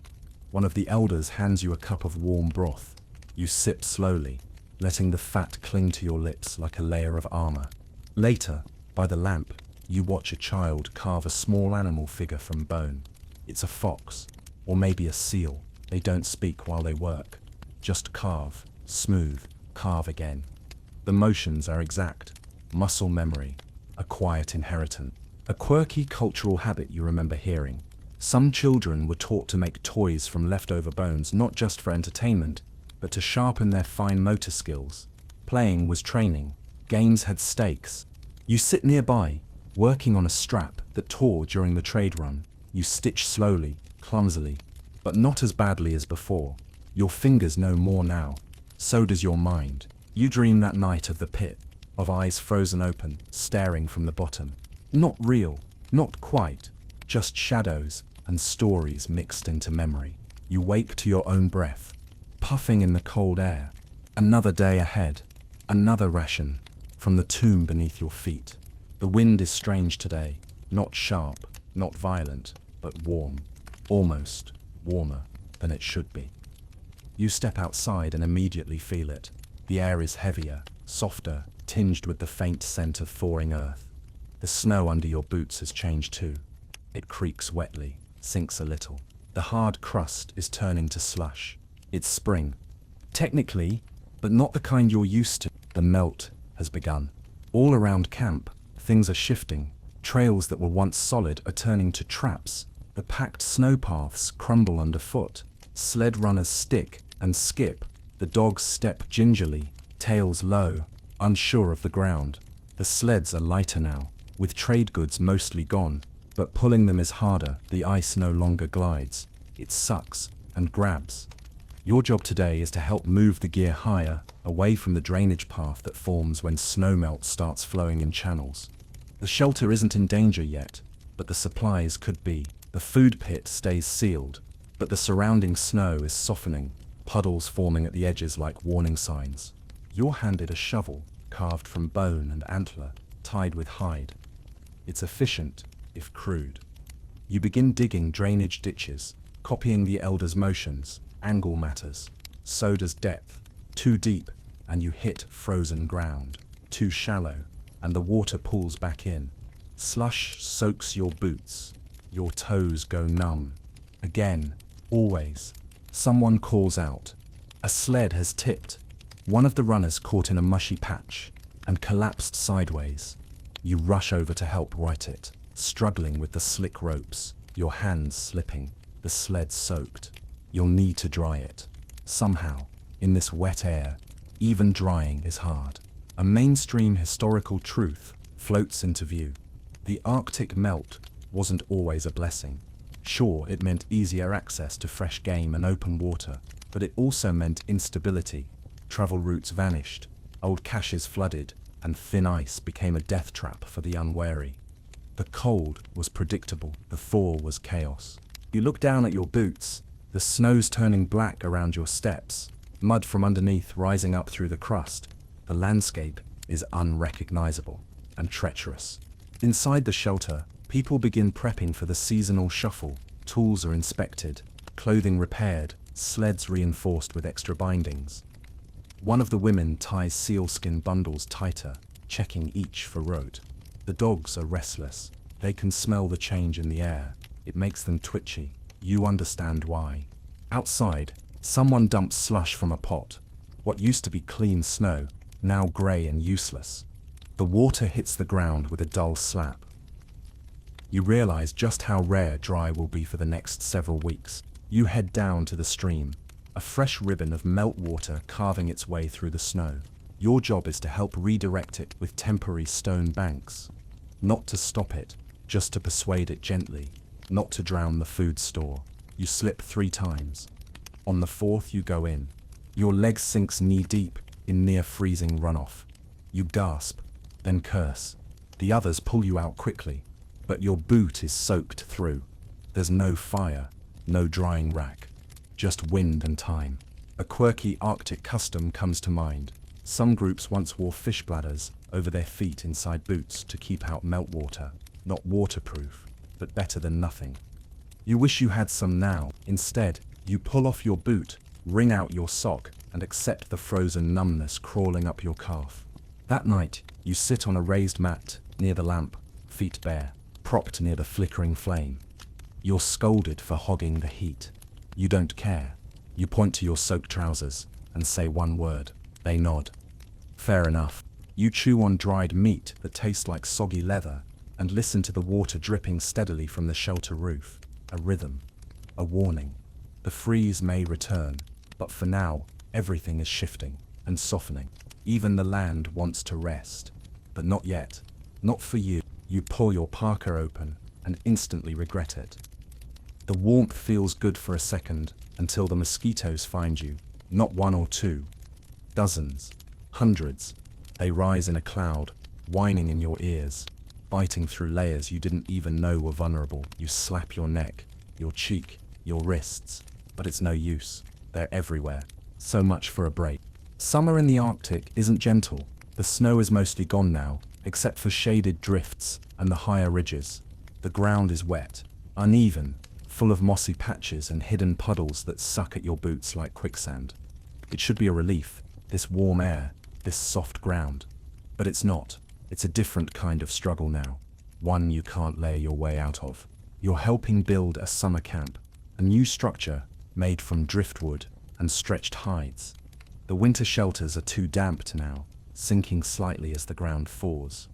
One of the elders hands you a cup of warm broth. You sip slowly, letting the fat cling to your lips like a layer of armor. Later, by the lamp, you watch a child carve a small animal figure from bone. It's a fox, or maybe a seal. They don't speak while they work. Just carve, smooth, carve again. The motions are exact. Muscle memory, a quiet inheritance. A quirky cultural habit you remember hearing. Some children were taught to make toys from leftover bones not just for entertainment, but to sharpen their fine motor skills. Playing was training. Games had stakes. You sit nearby, working on a strap that tore during the trade run. You stitch slowly, clumsily, but not as badly as before. Your fingers know more now. So does your mind. You dream that night of the pit, of eyes frozen open, staring from the bottom. Not real, not quite, just shadows and stories mixed into memory. You wake to your own breath, puffing in the cold air. Another day ahead, another ration from the tomb beneath your feet. The wind is strange today, not sharp, not violent, but warm, almost warmer than it should be. You step outside and immediately feel it. The air is heavier, softer, tinged with the faint scent of thawing earth. The snow under your boots has changed too. It creaks wetly, sinks a little. The hard crust is turning to slush. It's spring. Technically, but not the kind you're used to. The melt has begun. All around camp, things are shifting. Trails that were once solid are turning to traps. The packed snowpaths crumble underfoot. Sled runners stick and skip. The dogs step gingerly, tails low, unsure of the ground. The sleds are lighter now, with trade goods mostly gone, but pulling them is harder. The ice no longer glides. It sucks and grabs. Your job today is to help move the gear higher, away from the drainage path that forms when snowmelt starts flowing in channels. The shelter isn't in danger yet, but the supplies could be. The food pit stays sealed, but the surrounding snow is softening, puddles forming at the edges like warning signs. You're handed a shovel, carved from bone and antler, tied with hide. It's efficient, if crude. You begin digging drainage ditches, copying the elder's motions. Angle matters. So does depth. Too deep, and you hit frozen ground. Too shallow, and the water pulls back in. Slush soaks your boots. Your toes go numb. Again, always. Someone calls out. A sled has tipped. One of the runners caught in a mushy patch and collapsed sideways. You rush over to help right it, struggling with the slick ropes, your hands slipping, the sled soaked. You'll need to dry it. Somehow, in this wet air, even drying is hard. A mainstream historical truth floats into view. The Arctic melt wasn't always a blessing. Sure, it meant easier access to fresh game and open water, but it also meant instability. Travel routes vanished, old caches flooded, and thin ice became a death trap for the unwary. The cold was predictable, the thaw was chaos. You look down at your boots, the snow's turning black around your steps, mud from underneath rising up through the crust. The landscape is unrecognizable and treacherous. Inside the shelter, people begin prepping for the seasonal shuffle. Tools are inspected, clothing repaired, sleds reinforced with extra bindings. One of the women ties sealskin bundles tighter, checking each for rote. The dogs are restless. They can smell the change in the air. It makes them twitchy. You understand why. Outside, someone dumps slush from a pot. What used to be clean snow, now grey and useless. The water hits the ground with a dull slap. You realize just how rare dry will be for the next several weeks. You head down to the stream, a fresh ribbon of meltwater carving its way through the snow. Your job is to help redirect it with temporary stone banks. Not to stop it, just to persuade it gently, not to drown the food store. You slip 3 times. On the 4th you go in. Your leg sinks knee deep, in near-freezing runoff. You gasp, then curse. The others pull you out quickly, but your boot is soaked through. There's no fire, no drying rack, just wind and time. A quirky Arctic custom comes to mind. Some groups once wore fish bladders over their feet inside boots to keep out meltwater. Not waterproof, but better than nothing. You wish you had some now. Instead, you pull off your boot, wring out your sock, and accept the frozen numbness crawling up your calf. That night, you sit on a raised mat near the lamp, feet bare, propped near the flickering flame. You're scolded for hogging the heat. You don't care. You point to your soaked trousers and say one word. They nod. Fair enough. You chew on dried meat that tastes like soggy leather and listen to the water dripping steadily from the shelter roof. A rhythm. A warning. The freeze may return, but for now, everything is shifting and softening. Even the land wants to rest. But not yet. Not for you. You pull your parka open and instantly regret it. The warmth feels good for a second until the mosquitoes find you. Not one or two. Dozens. Hundreds. They rise in a cloud, whining in your ears, biting through layers you didn't even know were vulnerable. You slap your neck, your cheek, your wrists, but it's no use. They're everywhere. So much for a break. Summer in the Arctic isn't gentle. The snow is mostly gone now, except for shaded drifts and the higher ridges. The ground is wet, uneven, full of mossy patches and hidden puddles that suck at your boots like quicksand. It should be a relief, this warm air, this soft ground. But it's not. It's a different kind of struggle now. One you can't layer your way out of. You're helping build a summer camp, a new structure made from driftwood and stretched hides. The winter shelters are too damp now, sinking slightly as the ground thaws.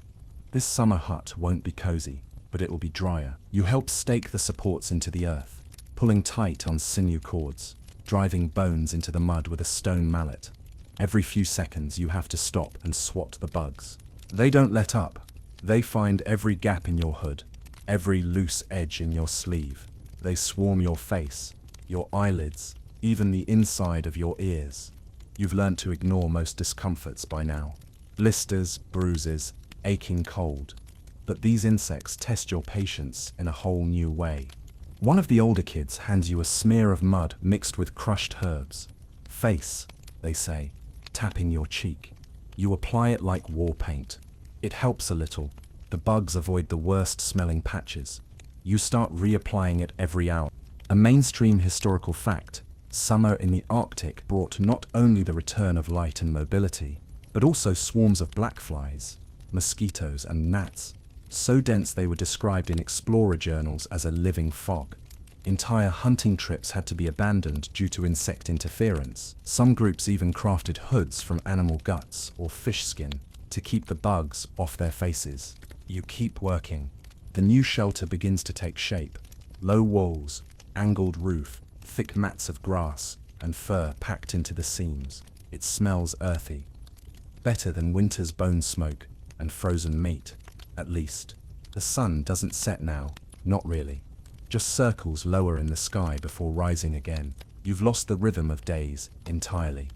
This summer hut won't be cozy, but it will be drier. You help stake the supports into the earth, pulling tight on sinew cords, driving bones into the mud with a stone mallet. Every few seconds you have to stop and swat the bugs. They don't let up. They find every gap in your hood, every loose edge in your sleeve. They swarm your face, your eyelids, even the inside of your ears. You've learnt to ignore most discomforts by now. Blisters, bruises, aching cold. But these insects test your patience in a whole new way. One of the older kids hands you a smear of mud mixed with crushed herbs. Face, they say, tapping your cheek. You apply it like war paint. It helps a little. The bugs avoid the worst smelling patches. You start reapplying it every hour. A mainstream historical fact, summer in the Arctic brought not only the return of light and mobility, but also swarms of black flies, mosquitoes and gnats, so dense they were described in explorer journals as a living fog. Entire hunting trips had to be abandoned due to insect interference. Some groups even crafted hoods from animal guts or fish skin to keep the bugs off their faces. You keep working. The new shelter begins to take shape. Low walls, angled roof, thick mats of grass and fur packed into the seams. It smells earthy. Better than winter's bone smoke and frozen meat, at least. The sun doesn't set now, not really. Just circles lower in the sky before rising again. You've lost the rhythm of days entirely.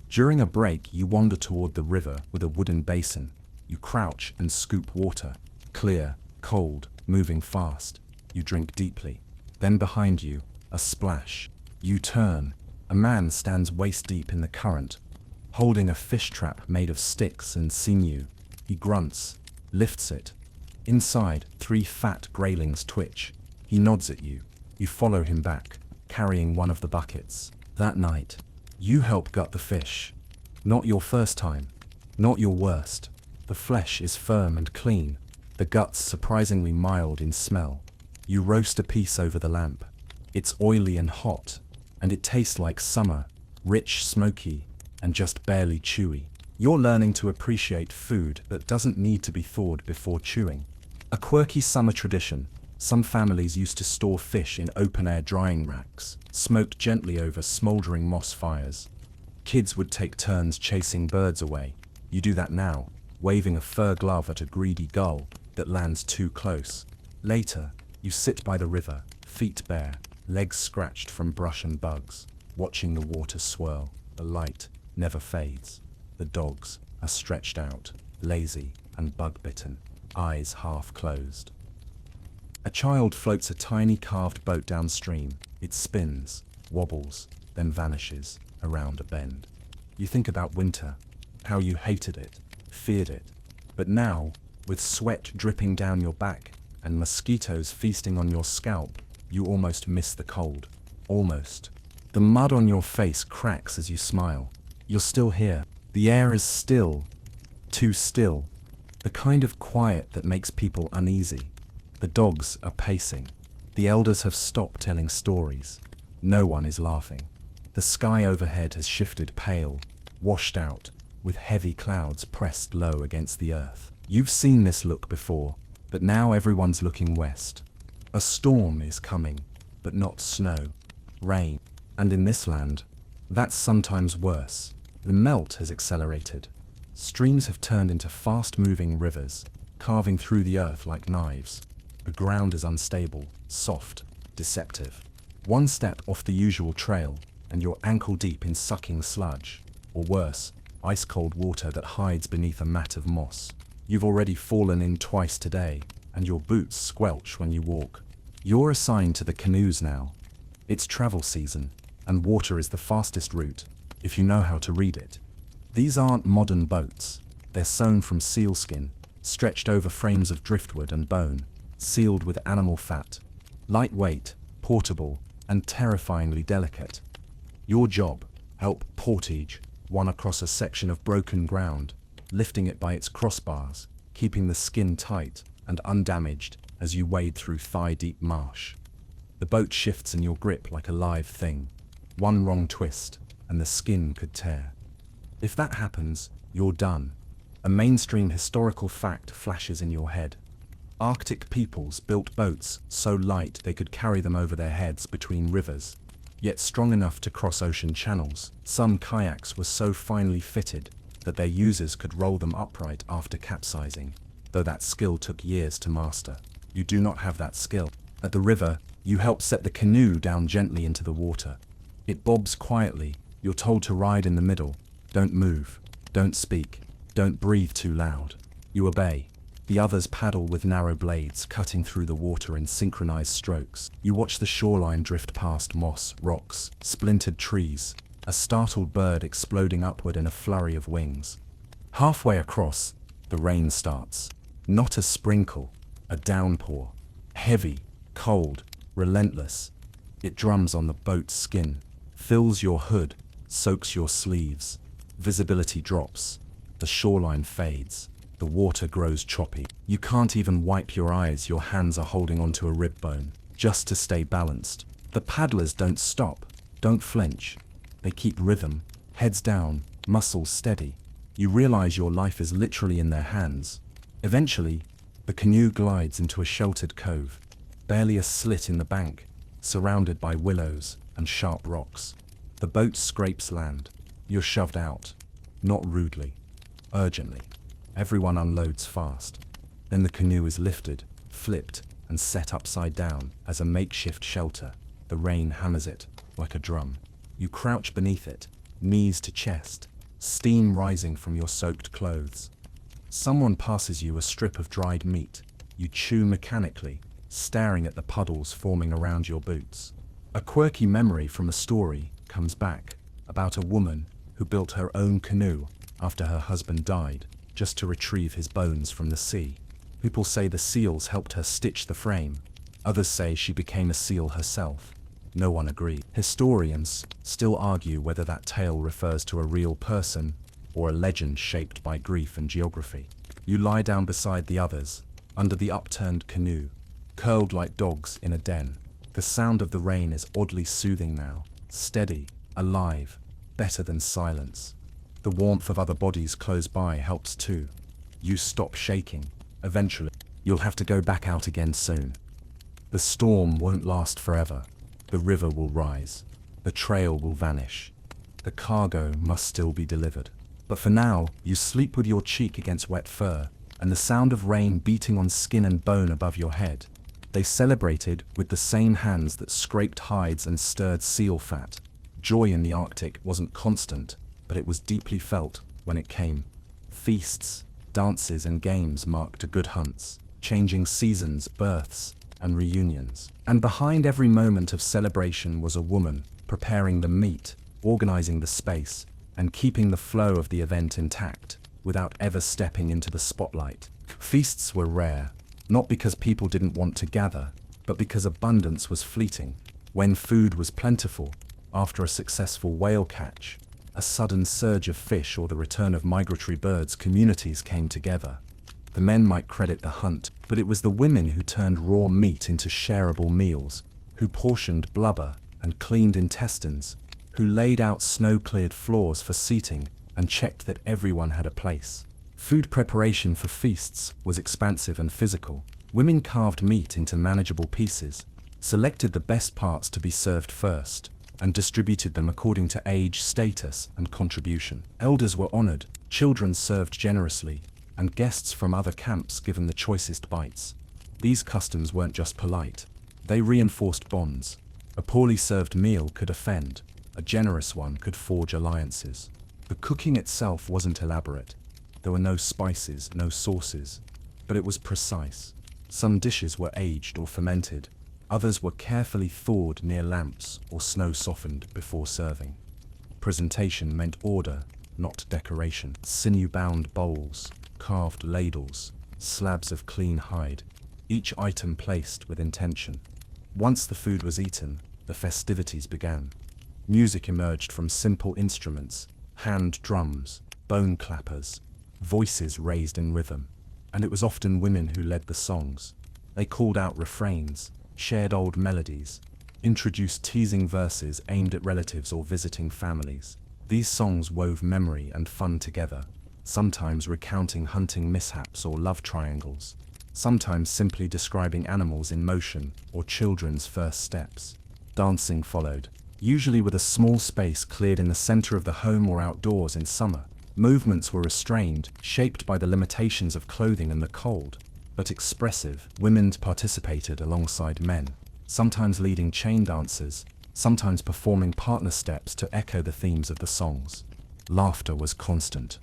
During a break, you wander toward the river with a wooden basin. You crouch and scoop water. Clear, cold, moving fast. You drink deeply. Then behind you, a splash. You turn. A man stands waist deep in the current, holding a fish trap made of sticks and sinew. He grunts, lifts it. Inside, 3 fat graylings twitch. He nods at you. You follow him back, carrying one of the buckets. That night, you help gut the fish. Not your first time. Not your worst. The flesh is firm and clean. The guts surprisingly mild in smell. You roast a piece over the lamp. It's oily and hot, and it tastes like summer, rich, smoky, and just barely chewy. You're learning to appreciate food that doesn't need to be thawed before chewing. A quirky summer tradition. Some families used to store fish in open-air drying racks, smoked gently over smoldering moss fires. Kids would take turns chasing birds away. You do that now, waving a fur glove at a greedy gull that lands too close. Later, you sit by the river, feet bare, legs scratched from brush and bugs, watching the water swirl. The light never fades. The dogs are stretched out, lazy and bug-bitten, eyes half closed. A child floats a tiny carved boat downstream. It spins, wobbles, then vanishes around a bend. You think about winter, how you hated it, feared it. But now, with sweat dripping down your back and mosquitoes feasting on your scalp, you almost miss the cold. Almost. The mud on your face cracks as you smile. You're still here. The air is still. Too still. The kind of quiet that makes people uneasy. The dogs are pacing. The elders have stopped telling stories. No one is laughing. The sky overhead has shifted pale, washed out, with heavy clouds pressed low against the earth. You've seen this look before, but now everyone's looking west. A storm is coming, but not snow, rain. And in this land, that's sometimes worse. The melt has accelerated. Streams have turned into fast-moving rivers, carving through the earth like knives. The ground is unstable, soft, deceptive. One step off the usual trail, and you're ankle-deep in sucking sludge. Or worse, ice-cold water that hides beneath a mat of moss. You've already fallen in twice today, and your boots squelch when you walk. You're assigned to the canoes now. It's travel season, and water is the fastest route, if you know how to read it. These aren't modern boats. They're sewn from sealskin, stretched over frames of driftwood and bone, sealed with animal fat. Lightweight, portable, and terrifyingly delicate. Your job, help portage one across a section of broken ground, lifting it by its crossbars, keeping the skin tight and undamaged as you wade through thigh-deep marsh. The boat shifts in your grip like a live thing. One wrong twist, and the skin could tear. If that happens, you're done. A mainstream historical fact flashes in your head. Arctic peoples built boats so light they could carry them over their heads between rivers, yet strong enough to cross ocean channels. Some kayaks were so finely fitted that their users could roll them upright after capsizing, though that skill took years to master. You do not have that skill. At the river, you help set the canoe down gently into the water. It bobs quietly. You're told to ride in the middle. Don't move. Don't speak. Don't breathe too loud. You obey. The others paddle with narrow blades cutting through the water in synchronized strokes. You watch the shoreline drift past moss, rocks, splintered trees, a startled bird exploding upward in a flurry of wings. Halfway across, the rain starts. Not a sprinkle, a downpour. Heavy, cold, relentless. It drums on the boat's skin, fills your hood, soaks your sleeves. Visibility drops. The shoreline fades. The water grows choppy. You can't even wipe your eyes. Your hands are holding onto a rib bone, just to stay balanced. The paddlers don't stop, don't flinch. They keep rhythm, heads down, muscles steady. You realize your life is literally in their hands. Eventually, the canoe glides into a sheltered cove, barely a slit in the bank, surrounded by willows and sharp rocks. The boat scrapes land. You're shoved out, not rudely, urgently. Everyone unloads fast. Then the canoe is lifted, flipped, and set upside down as a makeshift shelter. The rain hammers it like a drum. You crouch beneath it, knees to chest, steam rising from your soaked clothes. Someone passes you a strip of dried meat. You chew mechanically, staring at the puddles forming around your boots. A quirky memory from a story comes back about a woman who built her own canoe after her husband died, just to retrieve his bones from the sea. People say the seals helped her stitch the frame. Others say she became a seal herself. No one agrees. Historians still argue whether that tale refers to a real person or a legend shaped by grief and geography. You lie down beside the others, under the upturned canoe, curled like dogs in a den. The sound of the rain is oddly soothing now, steady, alive, better than silence. The warmth of other bodies close by helps too. You stop shaking. Eventually, you'll have to go back out again soon. The storm won't last forever. The river will rise. The trail will vanish. The cargo must still be delivered. But for now, you sleep with your cheek against wet fur, and the sound of rain beating on skin and bone above your head. They celebrated with the same hands that scraped hides and stirred seal fat. Joy in the Arctic wasn't constant, but it was deeply felt, when it came. Feasts, dances and games marked good hunts, changing seasons, births, and reunions. And behind every moment of celebration was a woman, preparing the meat, organizing the space, and keeping the flow of the event intact, without ever stepping into the spotlight. Feasts were rare, not because people didn't want to gather, but because abundance was fleeting. When food was plentiful, after a successful whale catch, a sudden surge of fish or the return of migratory birds, communities came together. The men might credit the hunt, but it was the women who turned raw meat into shareable meals, who portioned blubber and cleaned intestines, who laid out snow-cleared floors for seating and checked that everyone had a place. Food preparation for feasts was expansive and physical. Women carved meat into manageable pieces, selected the best parts to be served first, and distributed them according to age, status, and contribution. Elders were honored, children served generously, and guests from other camps given the choicest bites. These customs weren't just polite, they reinforced bonds. A poorly served meal could offend, a generous one could forge alliances. The cooking itself wasn't elaborate. There were no spices, no sauces, but it was precise. Some dishes were aged or fermented, others were carefully thawed near lamps or snow-softened before serving. Presentation meant order, not decoration. Sinew-bound bowls, carved ladles, slabs of clean hide, each item placed with intention. Once the food was eaten, the festivities began. Music emerged from simple instruments, hand drums, bone clappers, voices raised in rhythm. And it was often women who led the songs. They called out refrains, shared old melodies, introduced teasing verses aimed at relatives or visiting families. These songs wove memory and fun together, sometimes recounting hunting mishaps or love triangles, sometimes simply describing animals in motion or children's first steps. Dancing followed, usually with a small space cleared in the center of the home or outdoors in summer. Movements were restrained, shaped by the limitations of clothing and the cold, but expressive. Women participated alongside men, sometimes leading chain dances, sometimes performing partner steps to echo the themes of the songs. Laughter was constant.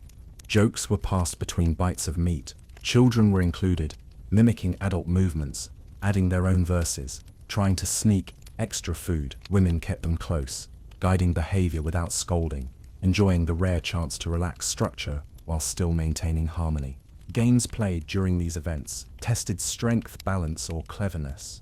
Jokes were passed between bites of meat. Children were included, mimicking adult movements, adding their own verses, trying to sneak extra food. Women kept them close, guiding behavior without scolding, enjoying the rare chance to relax structure while still maintaining harmony. Games played during these events tested strength, balance, or cleverness.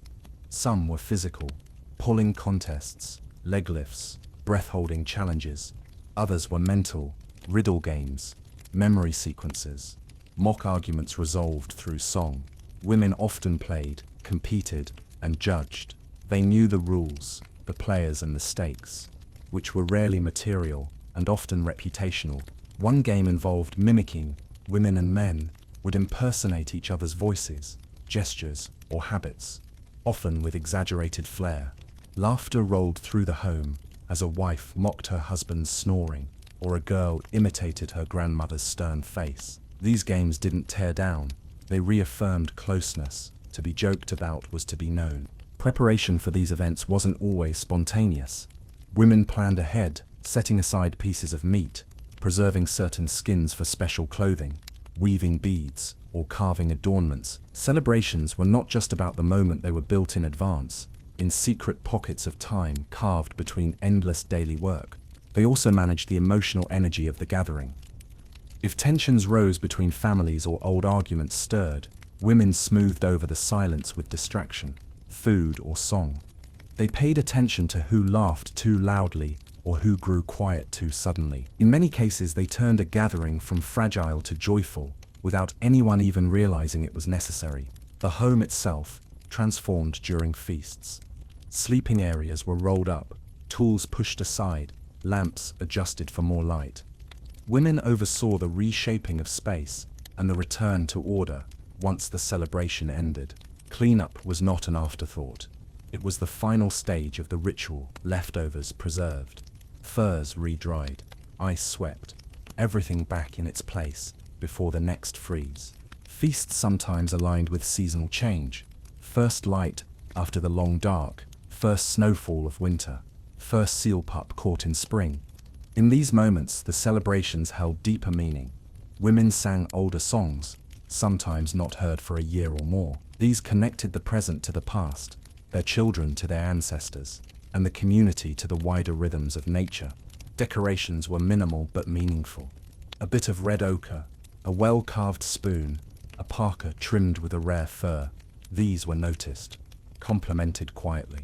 Some were physical, pulling contests, leg lifts, breath-holding challenges. Others were mental, riddle games, memory sequences, mock arguments resolved through song. Women often played, competed, and judged. They knew the rules, the players, and the stakes, which were rarely material and often reputational. One game involved mimicking. Women and men would impersonate each other's voices, gestures, or habits, often with exaggerated flair. Laughter rolled through the home as a wife mocked her husband's snoring, or a girl imitated her grandmother's stern face. These games didn't tear down, they reaffirmed closeness. To be joked about was to be known. Preparation for these events wasn't always spontaneous. Women planned ahead, setting aside pieces of meat, preserving certain skins for special clothing, weaving beads, or carving adornments. Celebrations were not just about the moment, they were built in advance, in secret pockets of time carved between endless daily work. They also managed the emotional energy of the gathering. If tensions rose between families or old arguments stirred, women smoothed over the silence with distraction, food, or song. They paid attention to who laughed too loudly or who grew quiet too suddenly. In many cases, they turned a gathering from fragile to joyful, without anyone even realizing it was necessary. The home itself transformed during feasts. Sleeping areas were rolled up, tools pushed aside, lamps adjusted for more light. Women oversaw the reshaping of space and the return to order once the celebration ended. Cleanup was not an afterthought. It was the final stage of the ritual. Leftovers preserved, furs re-dried, ice swept, everything back in its place before the next freeze. Feasts sometimes aligned with seasonal change. First light after the long dark, first snowfall of winter, first seal pup caught in spring. In these moments, the celebrations held deeper meaning. Women sang older songs, sometimes not heard for a year or more. These connected the present to the past, their children to their ancestors, and the community to the wider rhythms of nature. Decorations were minimal but meaningful. A bit of red ochre, a well-carved spoon, a parka trimmed with a rare fur. These were noticed, complimented quietly,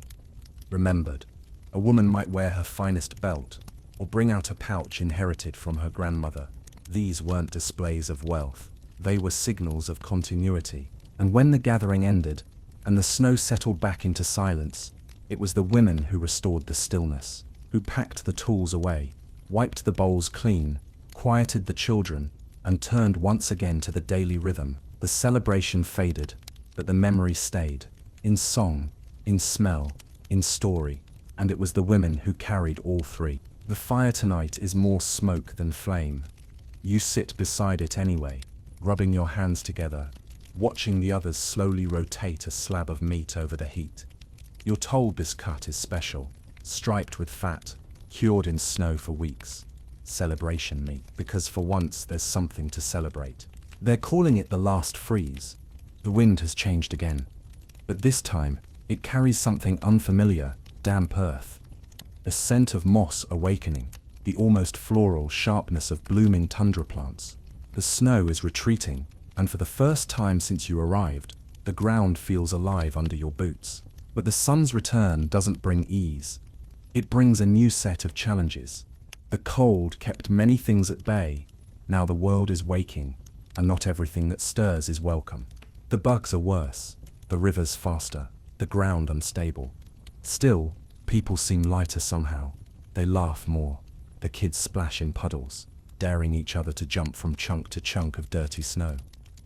remembered. A woman might wear her finest belt, or bring out a pouch inherited from her grandmother. These weren't displays of wealth. They were signals of continuity. And when the gathering ended, and the snow settled back into silence, it was the women who restored the stillness, who packed the tools away, wiped the bowls clean, quieted the children, and turned once again to the daily rhythm. The celebration faded, but the memory stayed, in song, in smell, in story, and it was the women who carried all three. The fire tonight is more smoke than flame. You sit beside it anyway, rubbing your hands together, watching the others slowly rotate a slab of meat over the heat. You're told this cut is special, striped with fat, cured in snow for weeks. Celebration meat, because for once there's something to celebrate. They're calling it the last freeze. The wind has changed again, but this time it carries something unfamiliar: damp earth. A scent of moss awakening, the almost floral sharpness of blooming tundra plants. The snow is retreating, and for the first time since you arrived, the ground feels alive under your boots. But the sun's return doesn't bring ease. It brings a new set of challenges. The cold kept many things at bay. Now the world is waking, and not everything that stirs is welcome. The bugs are worse, the rivers faster, the ground unstable. Still, people seem lighter somehow. They laugh more. The kids splash in puddles, daring each other to jump from chunk to chunk of dirty snow.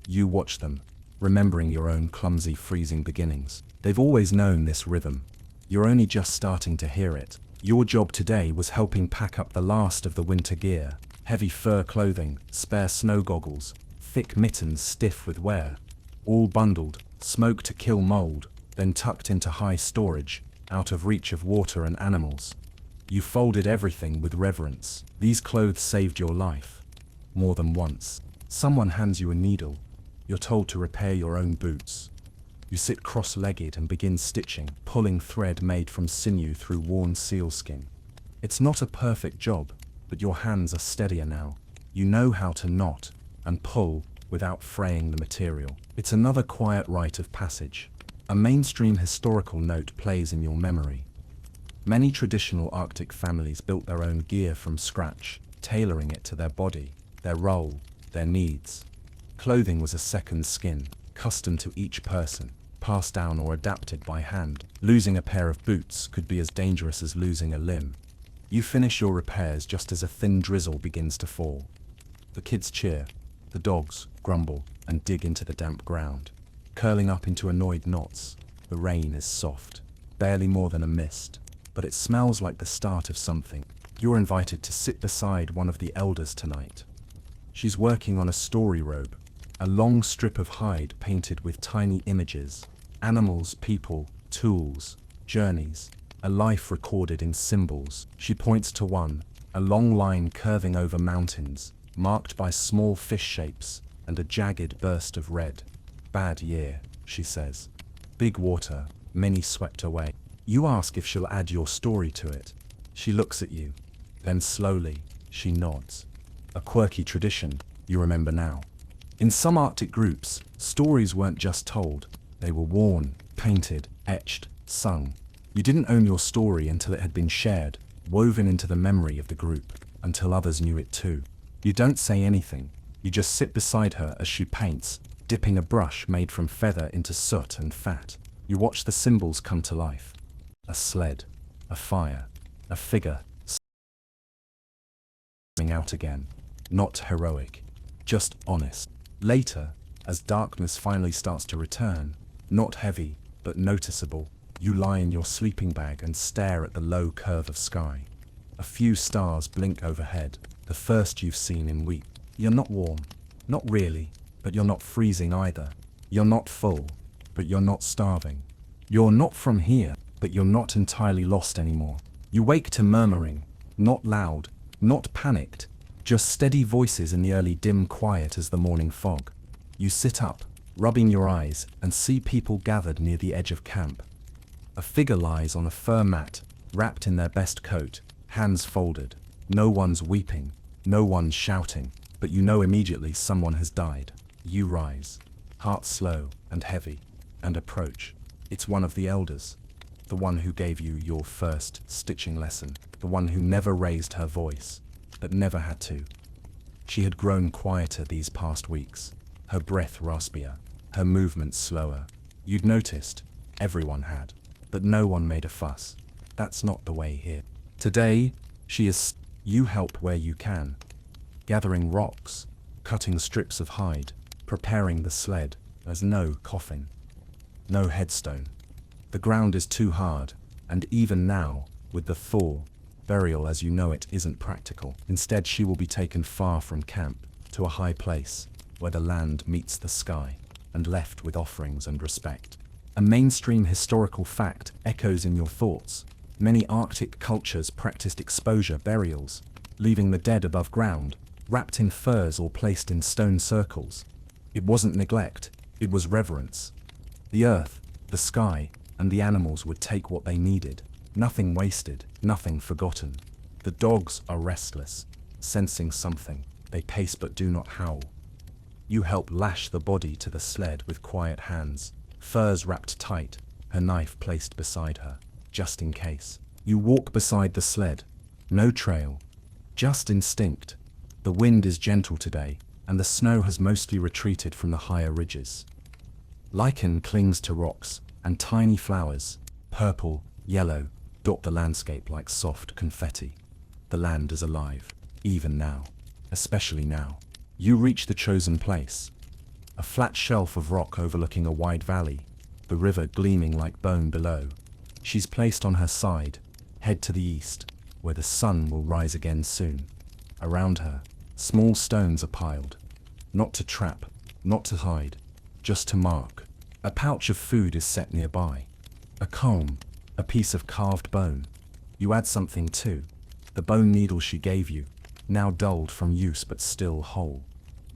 You watch them, remembering your own clumsy, freezing beginnings. They've always known this rhythm. You're only just starting to hear it. Your job today was helping pack up the last of the winter gear: heavy fur clothing, spare snow goggles, thick mittens stiff with wear. All bundled, smoke to kill mold, then tucked into high storage, out of reach of water and animals. You folded everything with reverence. These clothes saved your life. More than once. Someone hands you a needle. You're told to repair your own boots. You sit cross-legged and begin stitching, pulling thread made from sinew through worn sealskin. It's not a perfect job, but your hands are steadier now. You know how to knot and pull without fraying the material. It's another quiet rite of passage. A mainstream historical note plays in your memory. Many traditional Arctic families built their own gear from scratch, tailoring it to their body, their role, their needs. Clothing was a second skin, custom to each person, passed down or adapted by hand. Losing a pair of boots could be as dangerous as losing a limb. You finish your repairs just as a thin drizzle begins to fall. The kids cheer, the dogs grumble and dig into the damp ground, curling up into annoyed knots. The rain is soft, barely more than a mist, but it smells like the start of something. You're invited to sit beside one of the elders tonight. She's working on a story robe, a long strip of hide painted with tiny images, animals, people, tools, journeys, a life recorded in symbols. She points to one, a long line curving over mountains, marked by small fish shapes and a jagged burst of red. Bad year, she says. Big water, many swept away. You ask if she'll add your story to it. She looks at you. Then slowly, she nods. A quirky tradition, you remember now. In some Arctic groups, stories weren't just told. They were worn, painted, etched, sung. You didn't own your story until it had been shared, woven into the memory of the group, until others knew it too. You don't say anything. You just sit beside her as she paints, dipping a brush made from feather into soot and fat. You watch the symbols come to life. A sled, a fire, a figure coming out again. Not heroic, just honest. Later, as darkness finally starts to return, not heavy, but noticeable, you lie in your sleeping bag and stare at the low curve of sky. A few stars blink overhead, the first you've seen in weeks. You're not warm, not really, but you're not freezing either. You're not full, but you're not starving. You're not from here, but you're not entirely lost anymore. You wake to murmuring, not loud, Not panicked, just steady voices in the early dim quiet as the morning fog. You sit up, rubbing your eyes, and see people gathered near the edge of camp. A figure lies on a fur mat, wrapped in their best coat, hands folded. No one's weeping, no one's shouting, but you know immediately someone has died. You rise, heart slow and heavy, and approach. It's one of the elders, the one who gave you your first stitching lesson, the one who never raised her voice, but never had to. She had grown quieter these past weeks, her breath raspier, her movements slower. You'd noticed, everyone had, but no one made a fuss. That's not the way here. Today, she is. You help where you can, gathering rocks, cutting strips of hide, preparing the sled. There's no coffin, no headstone. The ground is too hard, and even now, with the thaw, burial as you know it isn't practical. Instead, she will be taken far from camp, to a high place, where the land meets the sky, and left with offerings and respect. A mainstream historical fact echoes in your thoughts. Many Arctic cultures practiced exposure burials, leaving the dead above ground, wrapped in furs or placed in stone circles. It wasn't neglect, it was reverence. The earth, the sky, and the animals would take what they needed. Nothing wasted, nothing forgotten. The dogs are restless, sensing something. They pace but do not howl. You help lash the body to the sled with quiet hands, furs wrapped tight, her knife placed beside her, just in case. You walk beside the sled. No trail, just instinct. The wind is gentle today, and the snow has mostly retreated from the higher ridges. Lichen clings to rocks, and tiny flowers, purple, yellow, dot the landscape like soft confetti. The land is alive, even now, especially now. You reach the chosen place. A flat shelf of rock overlooking a wide valley, the river gleaming like bone below. She's placed on her side, head to the east, where the sun will rise again soon. Around her, small stones are piled. Not to trap, not to hide, just to mark. A pouch of food is set nearby. A comb, a piece of carved bone. You add something too. The bone needle she gave you, now dulled from use but still whole.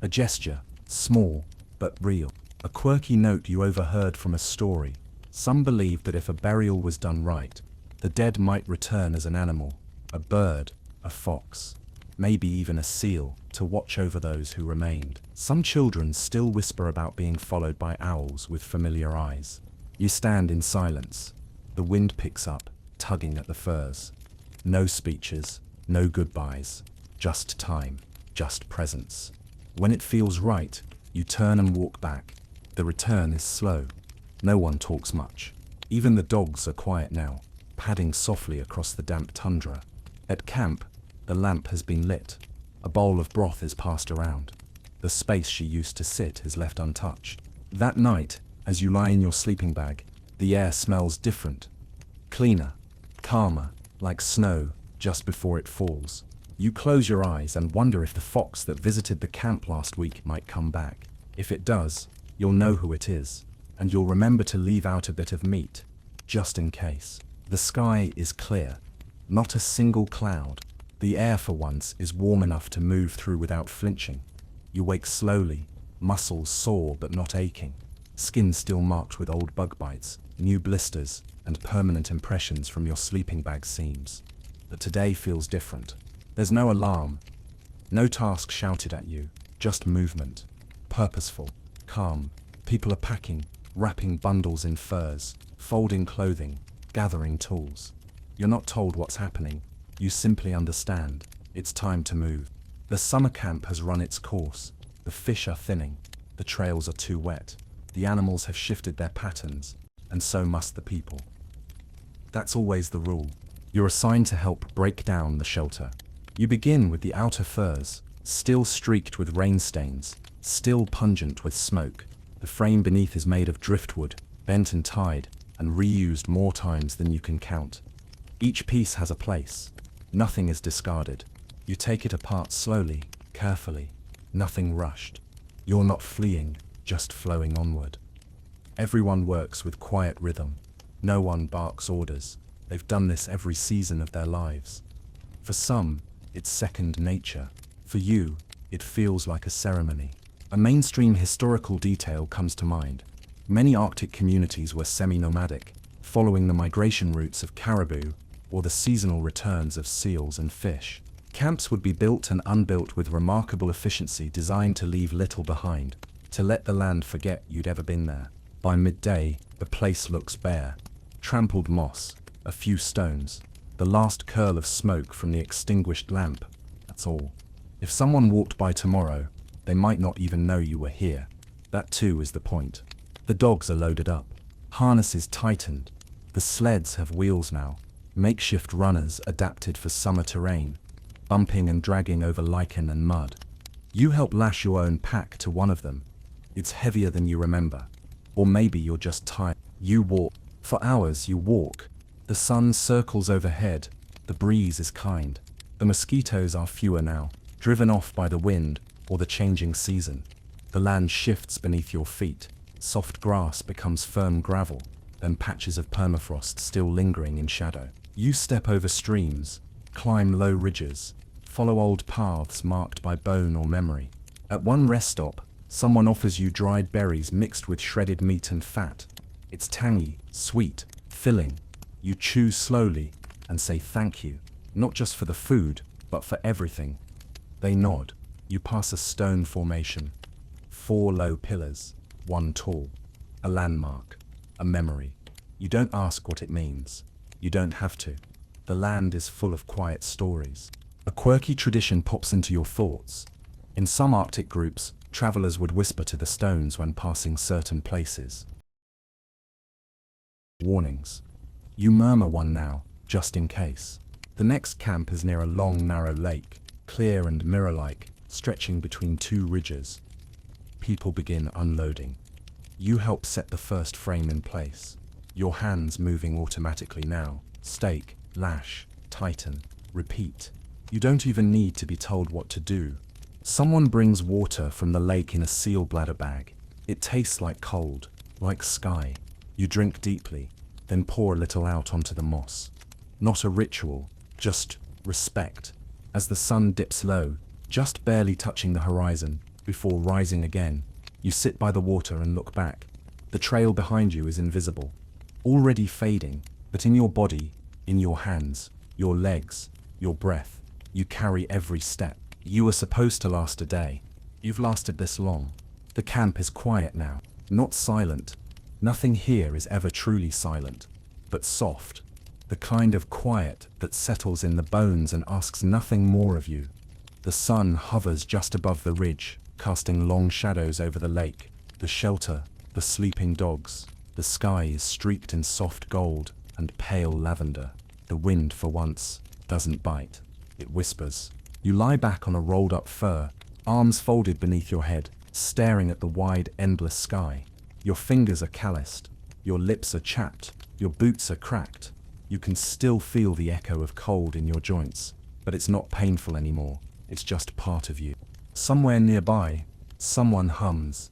A gesture, small, but real. A quirky note you overheard from a story. Some believed that if a burial was done right, the dead might return as an animal, a bird, a fox, maybe even a seal, to watch over those who remained. Some children still whisper about being followed by owls with familiar eyes. You stand in silence. The wind picks up, tugging at the furs. No speeches, no goodbyes, just time, just presence. When it feels right, you turn and walk back. The return is slow. No one talks much. Even the dogs are quiet now, padding softly across the damp tundra. At camp, the lamp has been lit. A bowl of broth is passed around. The space she used to sit is left untouched. That night, as you lie in your sleeping bag, the air smells different. Cleaner, calmer, like snow just before it falls. You close your eyes and wonder if the fox that visited the camp last week might come back. If it does, you'll know who it is. And you'll remember to leave out a bit of meat, just in case. The sky is clear, not a single cloud. The air for once is warm enough to move through without flinching. You wake slowly, muscles sore but not aching, skin still marked with old bug bites, new blisters, and permanent impressions from your sleeping bag seams. But today feels different. There's no alarm, no task shouted at you, just movement, purposeful, calm. People are packing, wrapping bundles in furs, folding clothing, gathering tools. You're not told what's happening, you simply understand. It's time to move. The summer camp has run its course. The fish are thinning, the trails are too wet, the animals have shifted their patterns, and so must the people. That's always the rule. You're assigned to help break down the shelter. You begin with the outer furs, still streaked with rain stains, still pungent with smoke. The frame beneath is made of driftwood, bent and tied, and reused more times than you can count. Each piece has a place. Nothing is discarded. You take it apart slowly, carefully, nothing rushed. You're not fleeing, just flowing onward. Everyone works with quiet rhythm. No one barks orders. They've done this every season of their lives. For some, It's second nature. For you, it feels like a ceremony. A mainstream historical detail comes to mind. Many Arctic communities were semi-nomadic, following the migration routes of caribou or the seasonal returns of seals and fish. Camps would be built and unbuilt with remarkable efficiency, designed to leave little behind, to let the land forget you'd ever been there. By midday, the place looks bare. Trampled moss, a few stones, the last curl of smoke from the extinguished lamp. That's all. If someone walked by tomorrow, they might not even know you were here. That too is the point. The dogs are loaded up. Harnesses tightened. The sleds have wheels now. Makeshift runners adapted for summer terrain, bumping and dragging over lichen and mud. You help lash your own pack to one of them. It's heavier than you remember. Or maybe you're just tired. You walk. For hours you walk. The sun circles overhead. The breeze is kind. The mosquitoes are fewer now, driven off by the wind or the changing season. The land shifts beneath your feet. Soft grass becomes firm gravel, then patches of permafrost still lingering in shadow. You step over streams, climb low ridges, follow old paths marked by bone or memory. At one rest stop, someone offers you dried berries mixed with shredded meat and fat. It's tangy, sweet, filling. You chew slowly and say thank you, not just for the food, but for everything. They nod. You pass a stone formation. 4 low pillars, 1 tall. A landmark, a memory. You don't ask what it means. You don't have to. The land is full of quiet stories. A quirky tradition pops into your thoughts. In some Arctic groups, travelers would whisper to the stones when passing certain places. Warnings. You murmur one now, just in case. The next camp is near a long, narrow lake, clear and mirror-like, stretching between 2 ridges. People begin unloading. You help set the first frame in place. Your hands moving automatically now. Stake, lash, tighten, repeat. You don't even need to be told what to do. Someone brings water from the lake in a seal bladder bag. It tastes like cold, like sky. You drink deeply, then pour a little out onto the moss. Not a ritual, just respect. As the sun dips low, just barely touching the horizon, before rising again, you sit by the water and look back. The trail behind you is invisible, already fading, but in your body, in your hands, your legs, your breath, you carry every step. You were supposed to last a day. You've lasted this long. The camp is quiet now, not silent. Nothing here is ever truly silent, but soft. The kind of quiet that settles in the bones and asks nothing more of you. The sun hovers just above the ridge, casting long shadows over the lake, the shelter, the sleeping dogs. The sky is streaked in soft gold and pale lavender. The wind, for once, doesn't bite. It whispers. You lie back on a rolled-up fur, arms folded beneath your head, staring at the wide, endless sky. Your fingers are calloused. Your lips are chapped. Your boots are cracked. You can still feel the echo of cold in your joints, but it's not painful anymore. It's just part of you. Somewhere nearby, someone hums.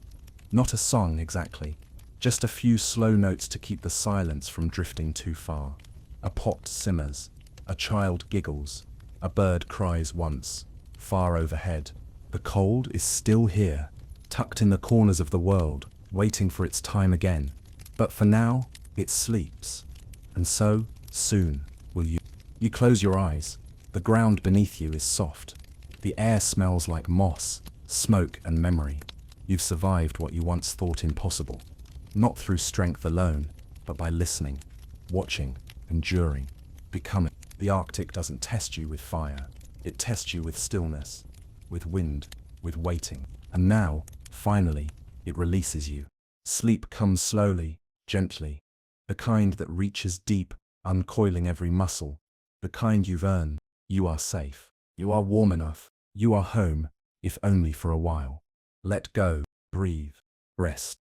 Not a song exactly, just a few slow notes to keep the silence from drifting too far. A pot simmers. A child giggles. A bird cries once, far overhead. The cold is still here, tucked in the corners of the world, waiting for its time again. But for now, it sleeps. And so, soon, will you. You close your eyes. The ground beneath you is soft. The air smells like moss, smoke, and memory. You've survived what you once thought impossible. Not through strength alone, but by listening, watching, enduring, becoming. The Arctic doesn't test you with fire. It tests you with stillness, with wind, with waiting. And now, finally, it releases you. Sleep comes slowly, gently. The kind that reaches deep, uncoiling every muscle. The kind you've earned. You are safe. You are warm enough. You are home, if only for a while. Let go, breathe, rest.